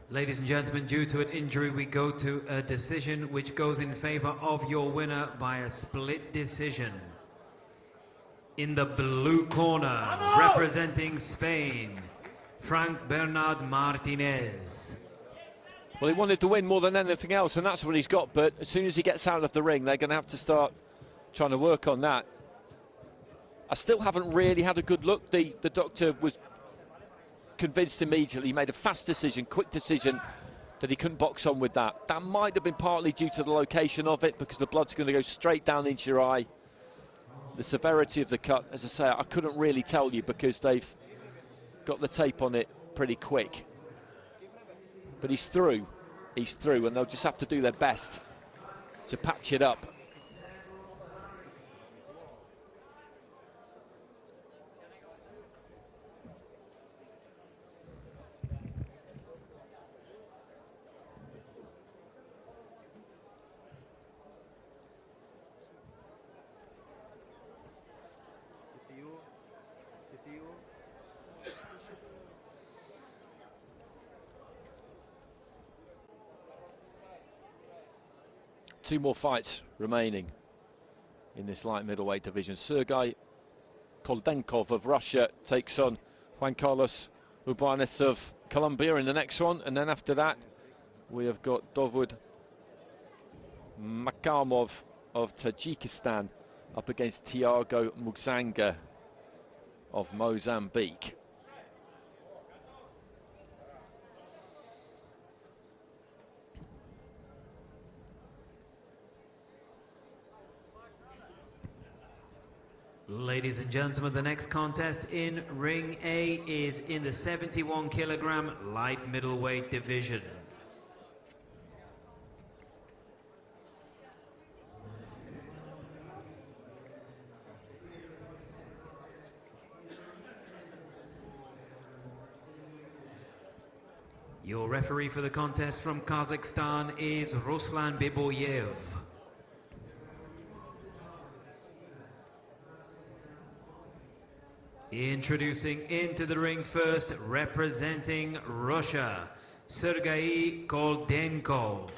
Ladies and gentlemen, due to an injury, we go to a decision which goes in favor of your winner by a split decision. In the blue corner, representing Spain, Frank Bernard Martinez. Well, he wanted to win more than anything else, and that's what he's got, but as soon as he gets out of the ring, they're going to have to start trying to work on that. I still haven't really had a good look. The doctor was convinced immediately. He made a fast decision, quick decision, that he couldn't box on with that. That might have been partly due to the location of it, because the blood's going to go straight down into your eye. The severity of the cut, as I say, I couldn't really tell you because they've got the tape on it pretty quick. But he's through, and they'll just have to do their best to patch it up. Two more fights remaining in this light middleweight division. Sergei Koldenkov of Russia takes on Juan Carlos Ubanes of Colombia in the next one, and then after that we have got Dovud Makamov of Tajikistan up against Tiago Mugzanga of Mozambique. Ladies and gentlemen, the next contest in Ring A is in the 71 kilogram light middleweight division. Your referee for the contest from Kazakhstan is Ruslan Biboyev. Introducing into the ring first, representing Russia, Sergei Koldenkov.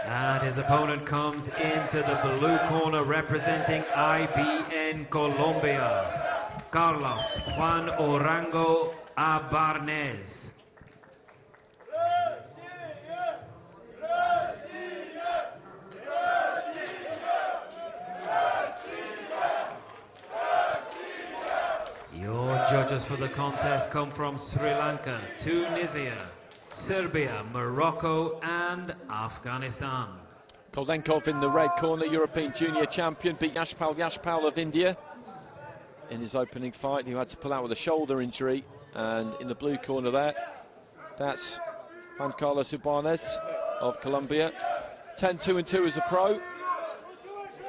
And his opponent comes into the blue corner, representing IBN Colombia, Carlos Juan Orango Abarnez. Your judges for the contest come from Sri Lanka, Tunisia, Serbia, Morocco and Afghanistan. Koldenkov in the red corner, European junior champion, beat Yashpal of India in his opening fight, who had to pull out with a shoulder injury. And in the blue corner there, that's Juan Carlos Ubanes of Colombia. 10-2-2 as a pro.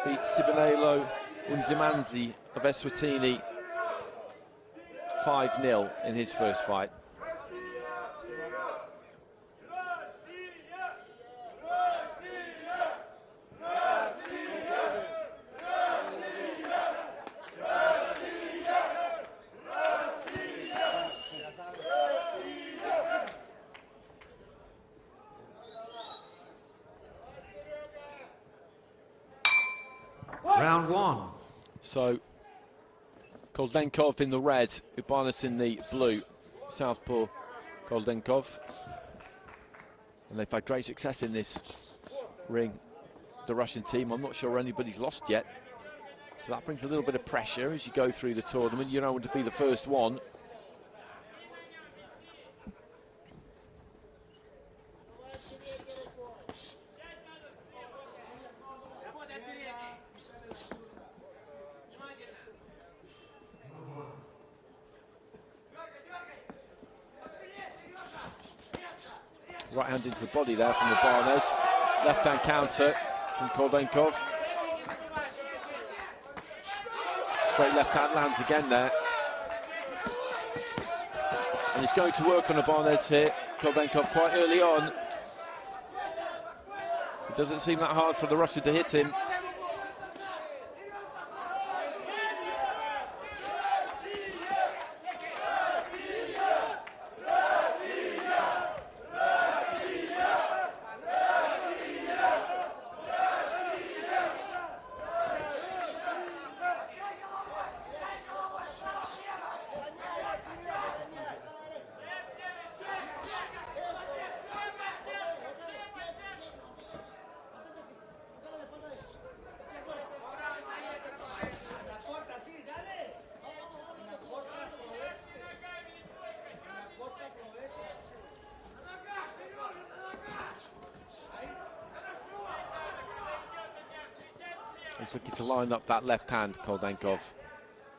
beat Sibonello Unzimanzi of Eswatini 5-0 in his first fight. Round one. So, Koldenkov in the red, Urbanus in the blue. Southpaw Koldenkov. And they've had great success in this ring, the Russian team. I'm not sure anybody's lost yet. So that brings a little bit of pressure as you go through the tournament. You don't want to be the first one. Right hand into the body there from the Barnes. Left hand counter from Koldenkov. Straight left hand lands again there. And he's going to work on the Barnes here, Koldenkov, quite early on. It doesn't seem that hard for the Russian to hit him. He's looking to line up that left hand, Koldenkov.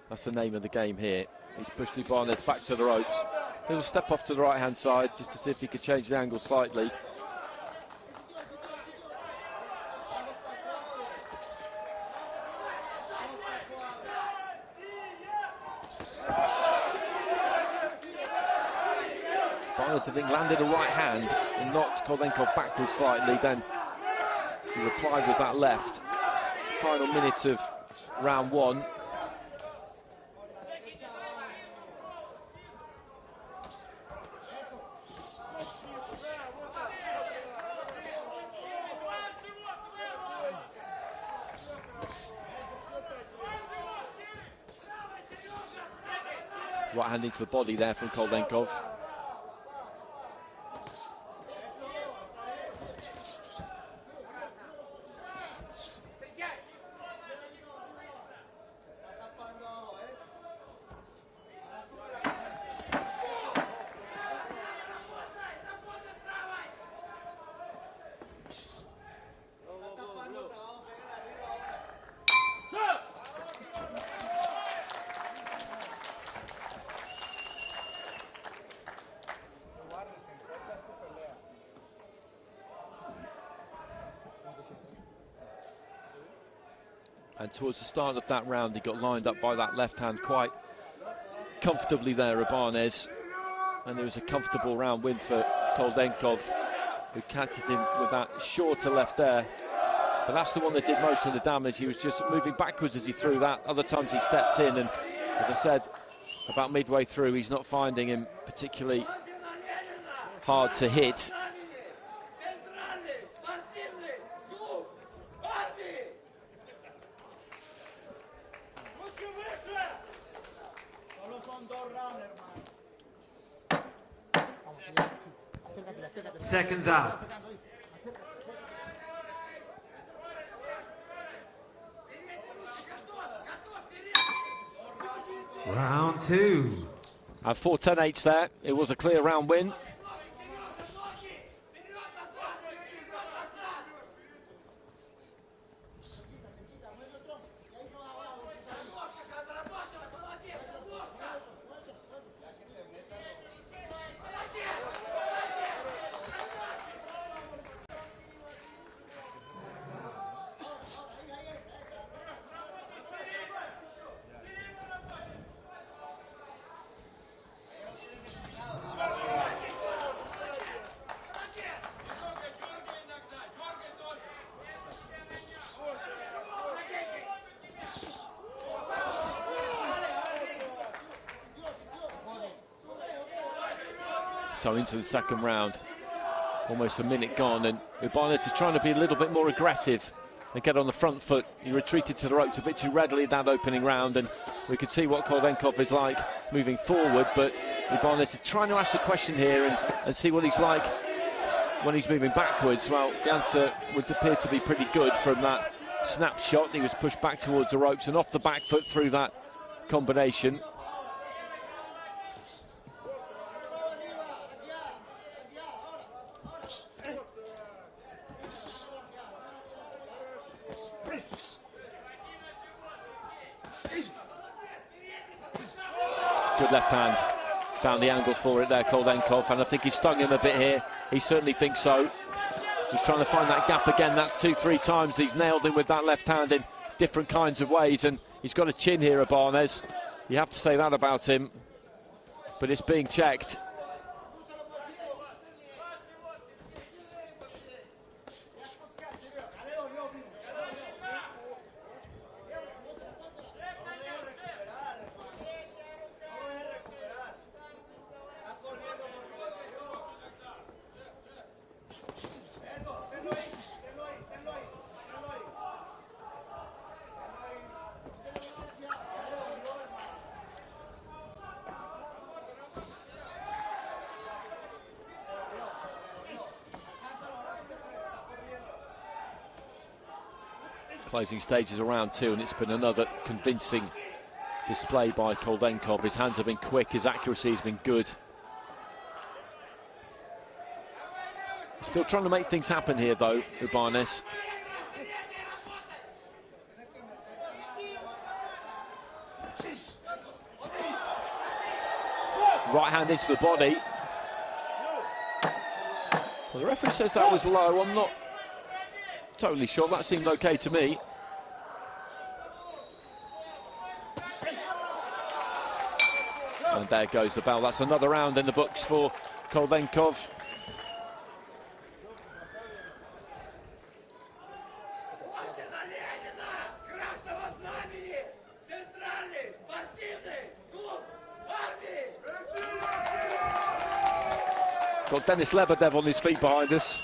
That's the name of the game here. He's pushed Urbanus back to the ropes. He'll step off to the right hand side just to see if he could change the angle slightly. Urbanus, I think, landed a right hand and knocked Koldenkov backwards slightly. Then he replied with that left. Final minute of round one. Right hand into the body there from Koldenkov. And towards the start of that round, he got lined up by that left hand quite comfortably there, Urbanus. And it was a comfortable round win for Koldenkov, who catches him with that shorter left there. But that's the one that did most of the damage. He was just moving backwards as he threw that. Other times he stepped in, and as I said, about midway through, he's not finding him particularly hard to hit. Seconds out. Round two. And 4-10-8 there. It was a clear round win. So into the second round, almost a minute gone, and Ibanez is trying to be a little bit more aggressive and get on the front foot. He retreated to the ropes a bit too readily in that opening round, and we could see what Koldenkov is like moving forward, but Ibanez is trying to ask the question here and see what he's like when he's moving backwards. Well, the answer would appear to be pretty good from that snapshot. He was pushed back towards the ropes and off the back foot through that combination. Good left hand, found the angle for it there, Koldenkov, and I think he stung him a bit here. He certainly thinks so. He's trying to find that gap again. That's 2-3 times he's nailed him with that left hand in different kinds of ways, and he's got a chin here, Ibanez. You have to say that about him, but it's being checked. Closing stages of round two, and it's been another convincing display by Koldenkov. His hands have been quick, his accuracy has been good. Still trying to make things happen here though, Ibanez. Right hand into the body. Well, the referee says that was low. I'm not totally sure. That seemed okay to me. And there goes the bell. That's another round in the books for Koldenkov. Got Denis Lebedev on his feet behind us,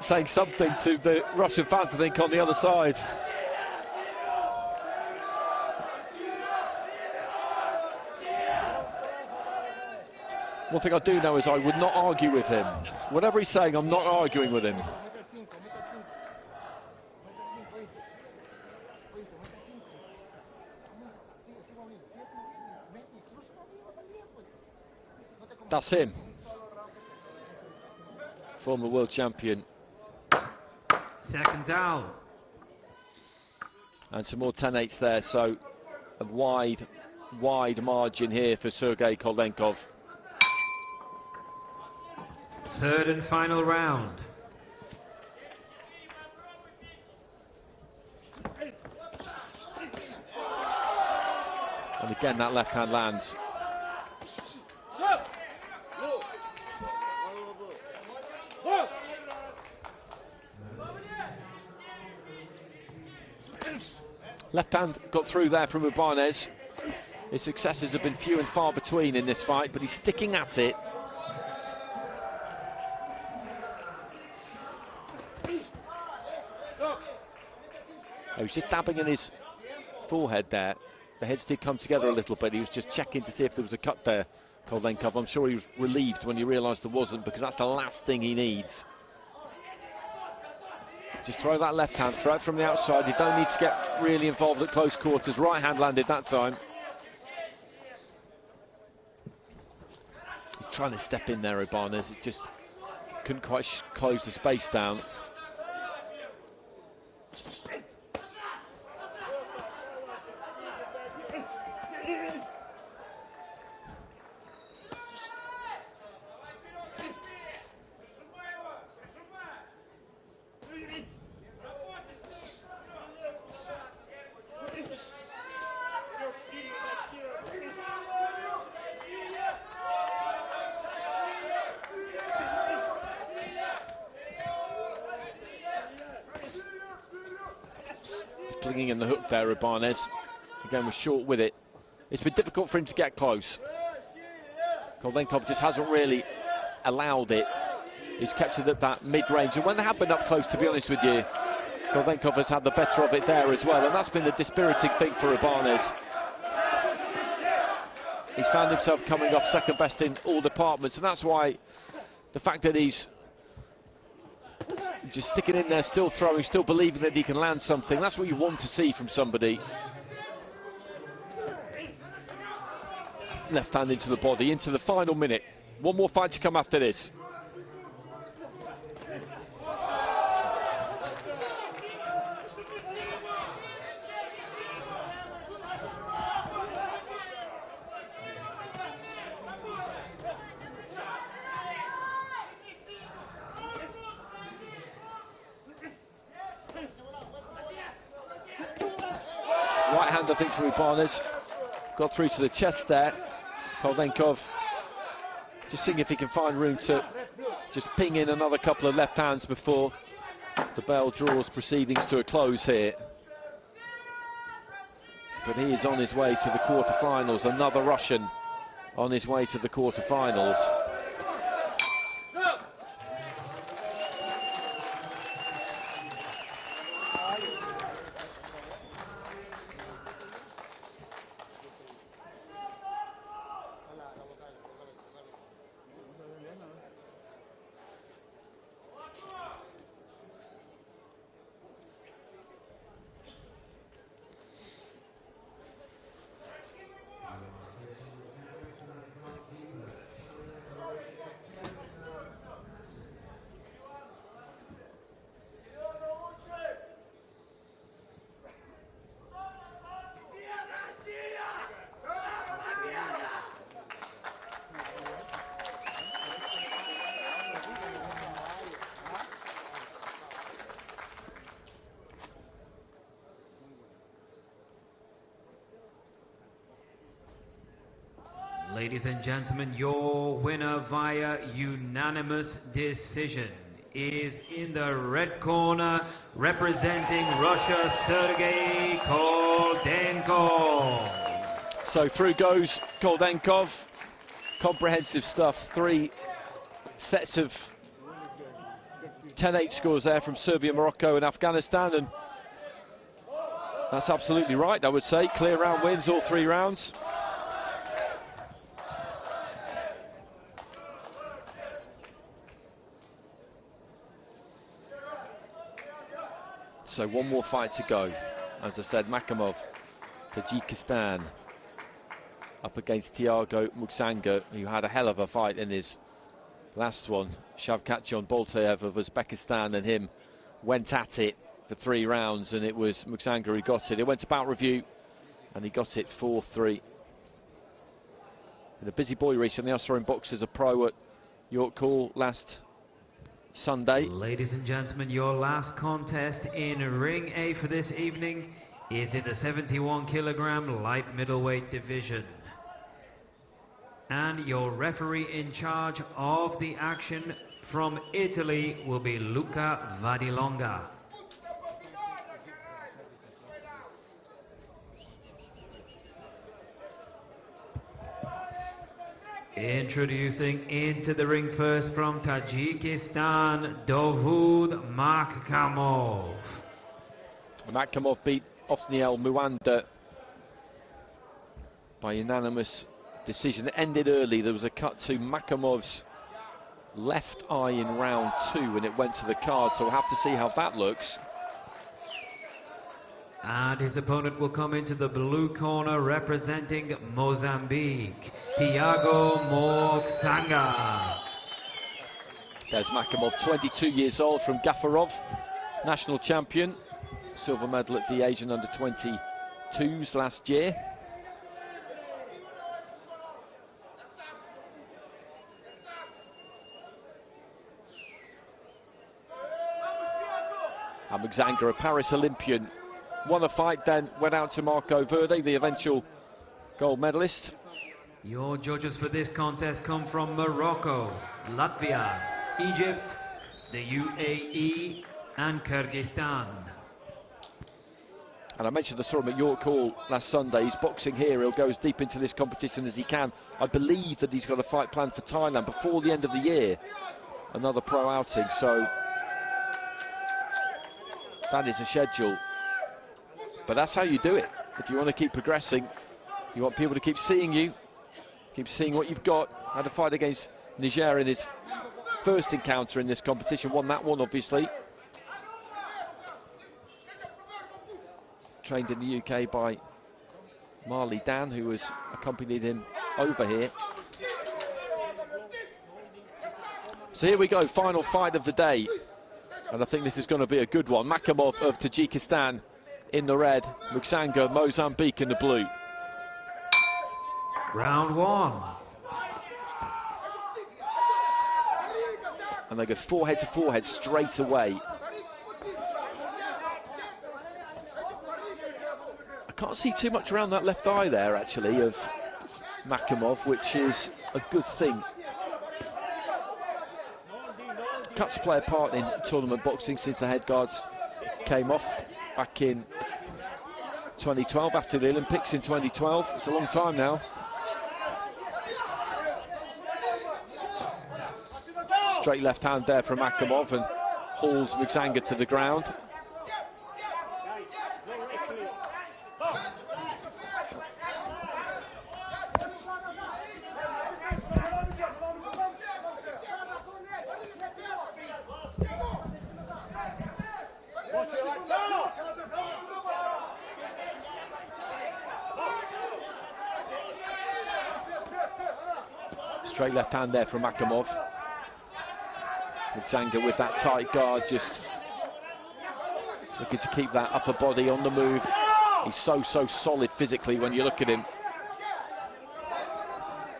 saying something to the Russian fans, I think, on the other side. One thing I do know is I would not argue with him. Whatever he's saying, I'm not arguing with him. That's him. Former world champion. Seconds out. And some more 10-8s there, so a wide margin here for Sergei Koldenkov. Third and final round. And again, that left hand lands. Left hand got through there from Ibanez. His successes have been few and far between in this fight, but he's sticking at it. He was just dabbing in his forehead there. The heads did come together a little bit. He was just checking to see if there was a cut there, Koldenkov. I'm sure he was relieved when he realised there wasn't, because that's the last thing he needs. Just throw that left hand, throw it from the outside. You don't need to get really involved at close quarters. Right hand landed that time. He's trying to step in there, Ibanez. It just couldn't quite close the space down. Flinging in the hook there, Ibanez. Again, was short with it. It's been difficult for him to get close. Koldenkov just hasn't really allowed it. He's kept it at that mid-range, and when they have been up close, to be honest with you, Goldenkov has had the better of it there as well, and that's been the dispiriting thing for Ibanez. He's found himself coming off second best in all departments, and that's why the fact that he's just sticking in there, still throwing, still believing that he can land something, that's what you want to see from somebody. Left hand into the body, into the final minute. One more fight to come after this. Right hand, I think, from Ibanez. Got through to the chest there. Goldenkov just seeing if he can find room to just ping in another couple of left hands before the bell draws proceedings to a close here. But he is on his way to the quarterfinals. Another Russian on his way to the quarterfinals. Ladies and gentlemen, your winner via unanimous decision is in the red corner, representing Russia, Sergei Goldenkov. So through goes Goldenkov. Comprehensive stuff. 3 sets of 10-8 scores there from Serbia, Morocco and Afghanistan, and that's absolutely right, I would say. Clear round wins all 3 rounds. So one more fight to go. As I said, Makamov, Tajikistan, up against Tiago Muksanga, who had a hell of a fight in his last one. Shavkatjon Boltaev of Uzbekistan and him went at it for 3 rounds, and it was Muksanga who got it. It went to bout review, and he got it 4-3. And a busy boy recently. I saw him box as a pro at York Hall last Sunday. Ladies and gentlemen, your last contest in Ring A for this evening is in the 71-kilogram light middleweight division. And your referee in charge of the action from Italy will be Luca Vadilonga. Introducing into the ring first from Tajikistan, Dovud Makamov. Makamov beat Othniel Muanda by unanimous decision. It ended early. There was a cut to Makamov's left eye in round 2 and it went to the card, so we'll have to see how that looks. And his opponent will come into the blue corner representing Mozambique, Tiago Muksanga. There's Makamov, 22 years old, from Gafarov, national champion, silver medal at the Asian under-22s last year. And Muksanga, a Paris Olympian, won a fight, then went out to Marco Verde, the eventual gold medalist. Your judges for this contest come from Morocco, Latvia, Egypt, the UAE and Kyrgyzstan. And I mentioned I saw him at York Hall last Sunday. He's boxing here. He'll go as deep into this competition as he can. I believe that he's got a fight planned for Thailand before the end of the year. Another pro outing. So that is a schedule. But that's how you do it. If you want to keep progressing, you want people to keep seeing you, keep seeing what you've got. Had a fight against Niger in his first encounter in this competition. Won that one, obviously. Trained in the UK by Marley Dan, who has accompanied him over here. So here we go, final fight of the day. And I think this is going to be a good one. Makamov of Tajikistan in the red, Muksanga, Mozambique in the blue. Round 1. And they go forehead to forehead straight away. I can't see too much around that left eye there, actually, of Makamov, which is a good thing. Cuts play a part in tournament boxing since the head guards came off back in 2012, after the Olympics in 2012. It's a long time now. Straight left hand there from Makamov and hauls Muksanga to the ground. Straight left hand there from Makamov. Muksanga with that tight guard, just looking to keep that upper body on the move. He's so solid physically when you look at him.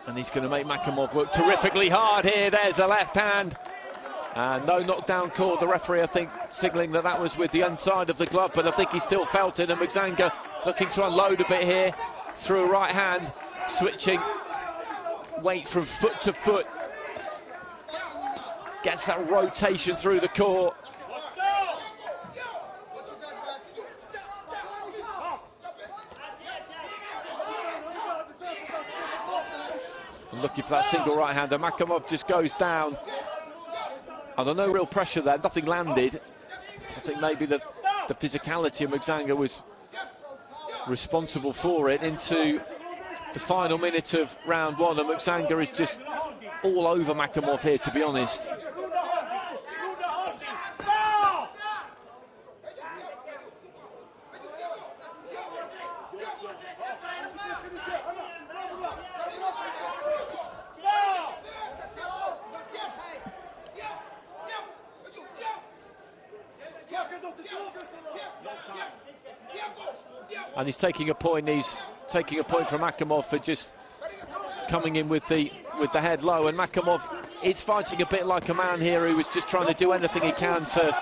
And he's going to make Makamov work terrifically hard here. There's a left hand. And no knockdown call. The referee, I think, signalling that that was with the inside of the glove, but I think he still felt it. And Muksanga looking to unload a bit here through a right hand, switching weight from foot to foot. Gets that rotation through the core. And looking for that single right hander. Makamov just goes down. And no real pressure there, nothing landed. I think maybe the physicality of Muksanga was responsible for it. Into the final minute of round 1, and Muksanga is just all over Makamov here, to be honest. And he's taking a point. He's taking a point from Makamov for just coming in with the head low. And Makamov is fighting a bit like a man here who was just trying to do anything he can to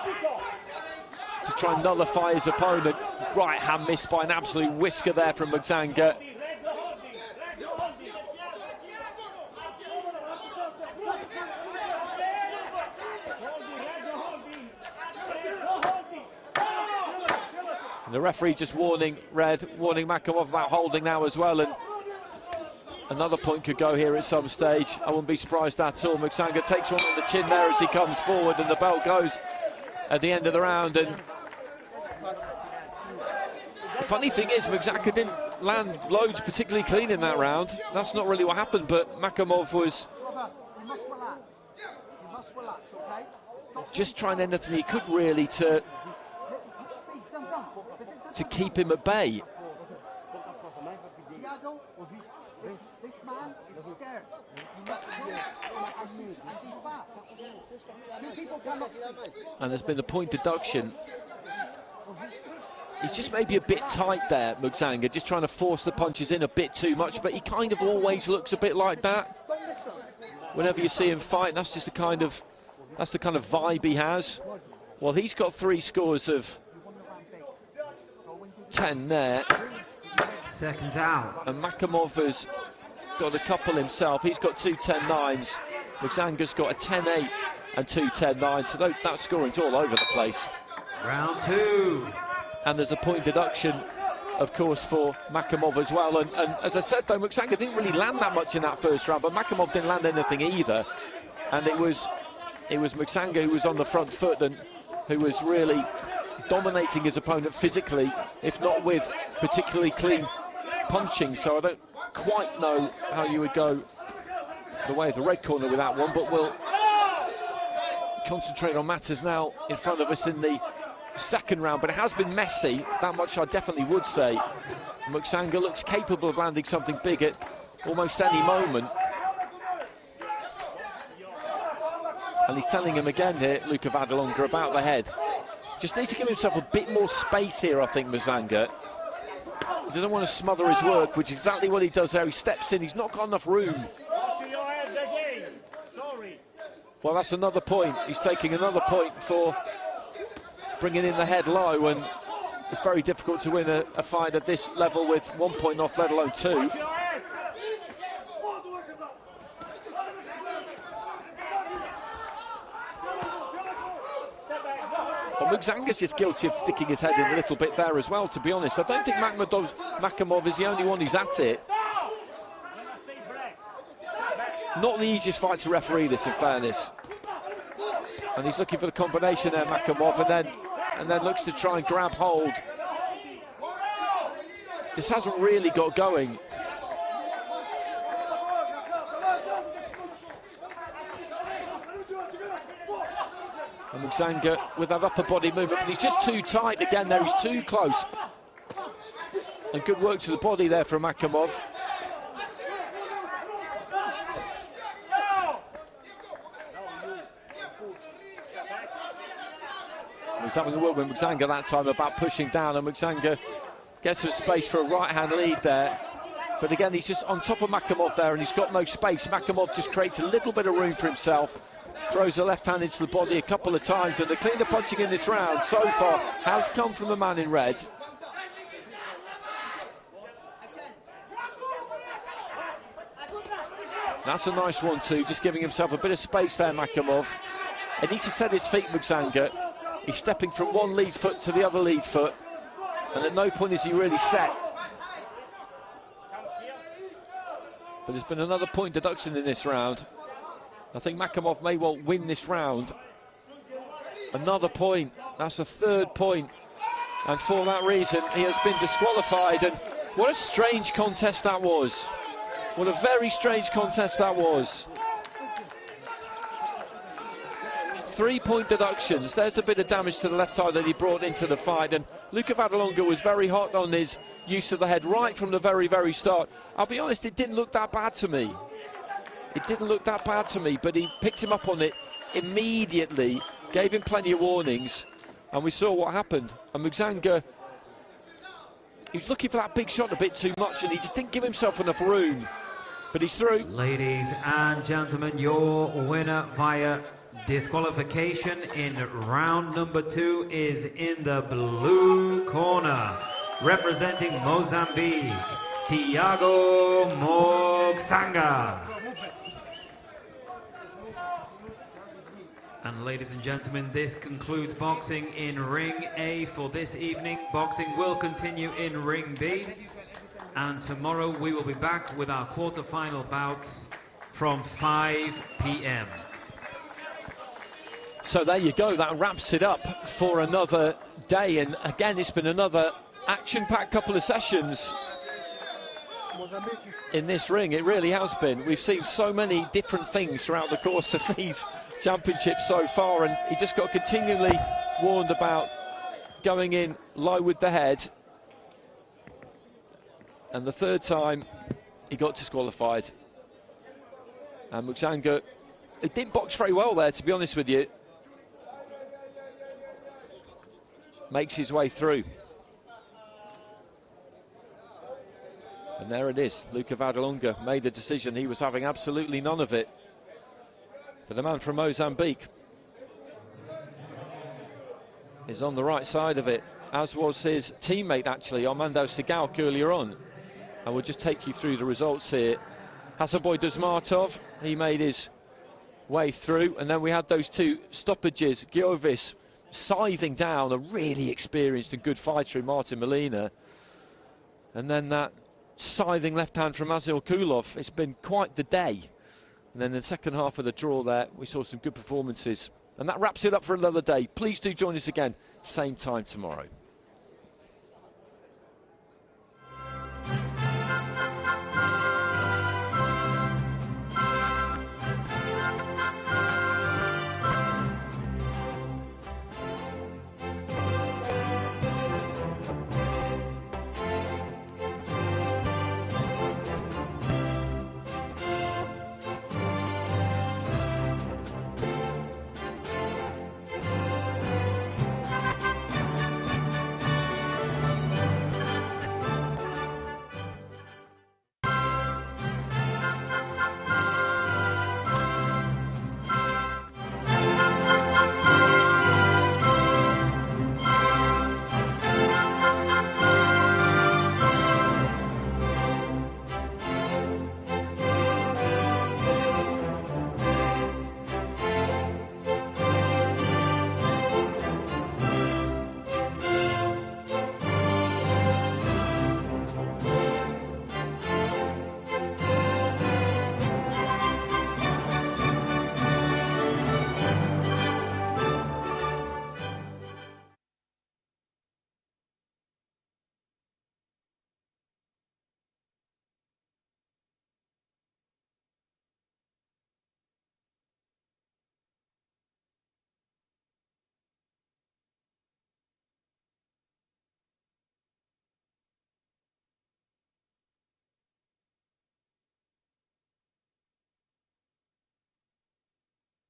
try and nullify his opponent. Right hand missed by an absolute whisker there from Muksanga. And the referee just warning Makamov about holding now as well, and another point could go here at some stage. I wouldn't be surprised at all. Muksanga takes one on the chin there as he comes forward, and the bell goes at the end of the round. And the funny thing is, Muksanga didn't land loads particularly clean in that round. That's not really what happened, but Makamov was just trying anything he could really to keep him at bay. This man is scared. He must be and he's fast. Two people cannot speak. And there's been a point deduction. He's just maybe a bit tight there, Muksanga, just trying to force the punches in a bit too much, but he kind of always looks a bit like that. Whenever you see him fight, that's just the kind of vibe he has. Well, he's got 3 scores of 10 there. Seconds out. And Makamov has got a couple himself. He's got 2 10-9s. Muksanga's got a 10-8 and 2 10-9. So that scoring's all over the place. Round 2. and there's a point deduction, of course, for Makamov as well. And as I said, though, Muksanga didn't really land that much in that first round, but Makamov didn't land anything either. And it was Muksanga who was on the front foot and who was really dominating his opponent physically, if not with particularly clean punching. So I don't quite know how you would go the way of the red corner with that one, but we'll concentrate on matters now in front of us in the second round. But it has been messy, that much I definitely would say. Muksanga looks capable of landing something big at almost any moment. And he's telling him again here, Luka Vadalonga, about the head. Just needs to give himself a bit more space here, I think, Muksanga. He doesn't want to smother his work, which is exactly what he does there. He steps in, he's not got enough room. Well, that's another point. He's taking another point for bringing in the head low, and it's very difficult to win a fight at this level with 1 point off, let alone 2. But Muksanga's just guilty of sticking his head in a little bit there as well, to be honest. I don't think Makamov is the only one who's at it. Not the easiest fight to referee this, in fairness. And he's looking for the combination there, Makamov, and then looks to try and grab hold. This hasn't really got going. And Muksanga with that upper body movement, but he's just too tight again there, he's too close. And good work to the body there from Makamov. He's having a word with Muksanga that time about pushing down, and Muksanga gets some space for a right-hand lead there. But again, he's just on top of Makamov there, and he's got no space. Makamov just creates a little bit of room for himself, throws a left hand into the body a couple of times, and the cleaner punching in this round so far has come from the man in red. That's a nice one too, just giving himself a bit of space there, Makamov. He needs to set his feet, Muksanga. He's stepping from one lead foot to the other lead foot, and at no point is he really set. But there's been another point deduction in this round. I think Makamov may well win this round. Another point, that's a third point. And for that reason, he has been disqualified. And what a strange contest that was. What a very strange contest that was. 3 point deductions. There's the bit of damage to the left eye that he brought into the fight. And Luka Vadalonga was very hot on his use of the head right from the very, very start. I'll be honest, it didn't look that bad to me. It didn't look that bad to me, but he picked him up on it immediately, gave him plenty of warnings, and we saw what happened. And Muksanga, he was looking for that big shot a bit too much, and he just didn't give himself enough room. But he's through. Ladies and gentlemen, your winner via disqualification in round number 2 is in the blue corner, representing Mozambique, Thiago Muksanga. And ladies and gentlemen, this concludes boxing in Ring A for this evening. Boxing will continue in Ring B. And tomorrow we will be back with our quarter-final bouts from 5 p.m. So there you go, that wraps it up for another day. And again, it's been another action-packed couple of sessions in this ring. It really has been. We've seen so many different things throughout the course of these championships so far, and he just got continually warned about going in low with the head. And the third time, he got disqualified. And Muksanga, he didn't box very well there, to be honest with you. Makes his way through. And there it is. Luka Vadalonga made the decision. He was having absolutely none of it. But the man from Mozambique is on the right side of it, as was his teammate, actually, Armando Sigauque, earlier on. And we'll just take you through the results here. Hasanboy DUSMATOV, he made his way through. And then we had those two stoppages, Giovis scything down a really experienced and good fighter in Martin Molina. And then that scything left hand from Assylkulov. It's been quite the day. And then in the second half of the draw there, we saw some good performances. And that wraps it up for another day. Please do join us again, same time tomorrow.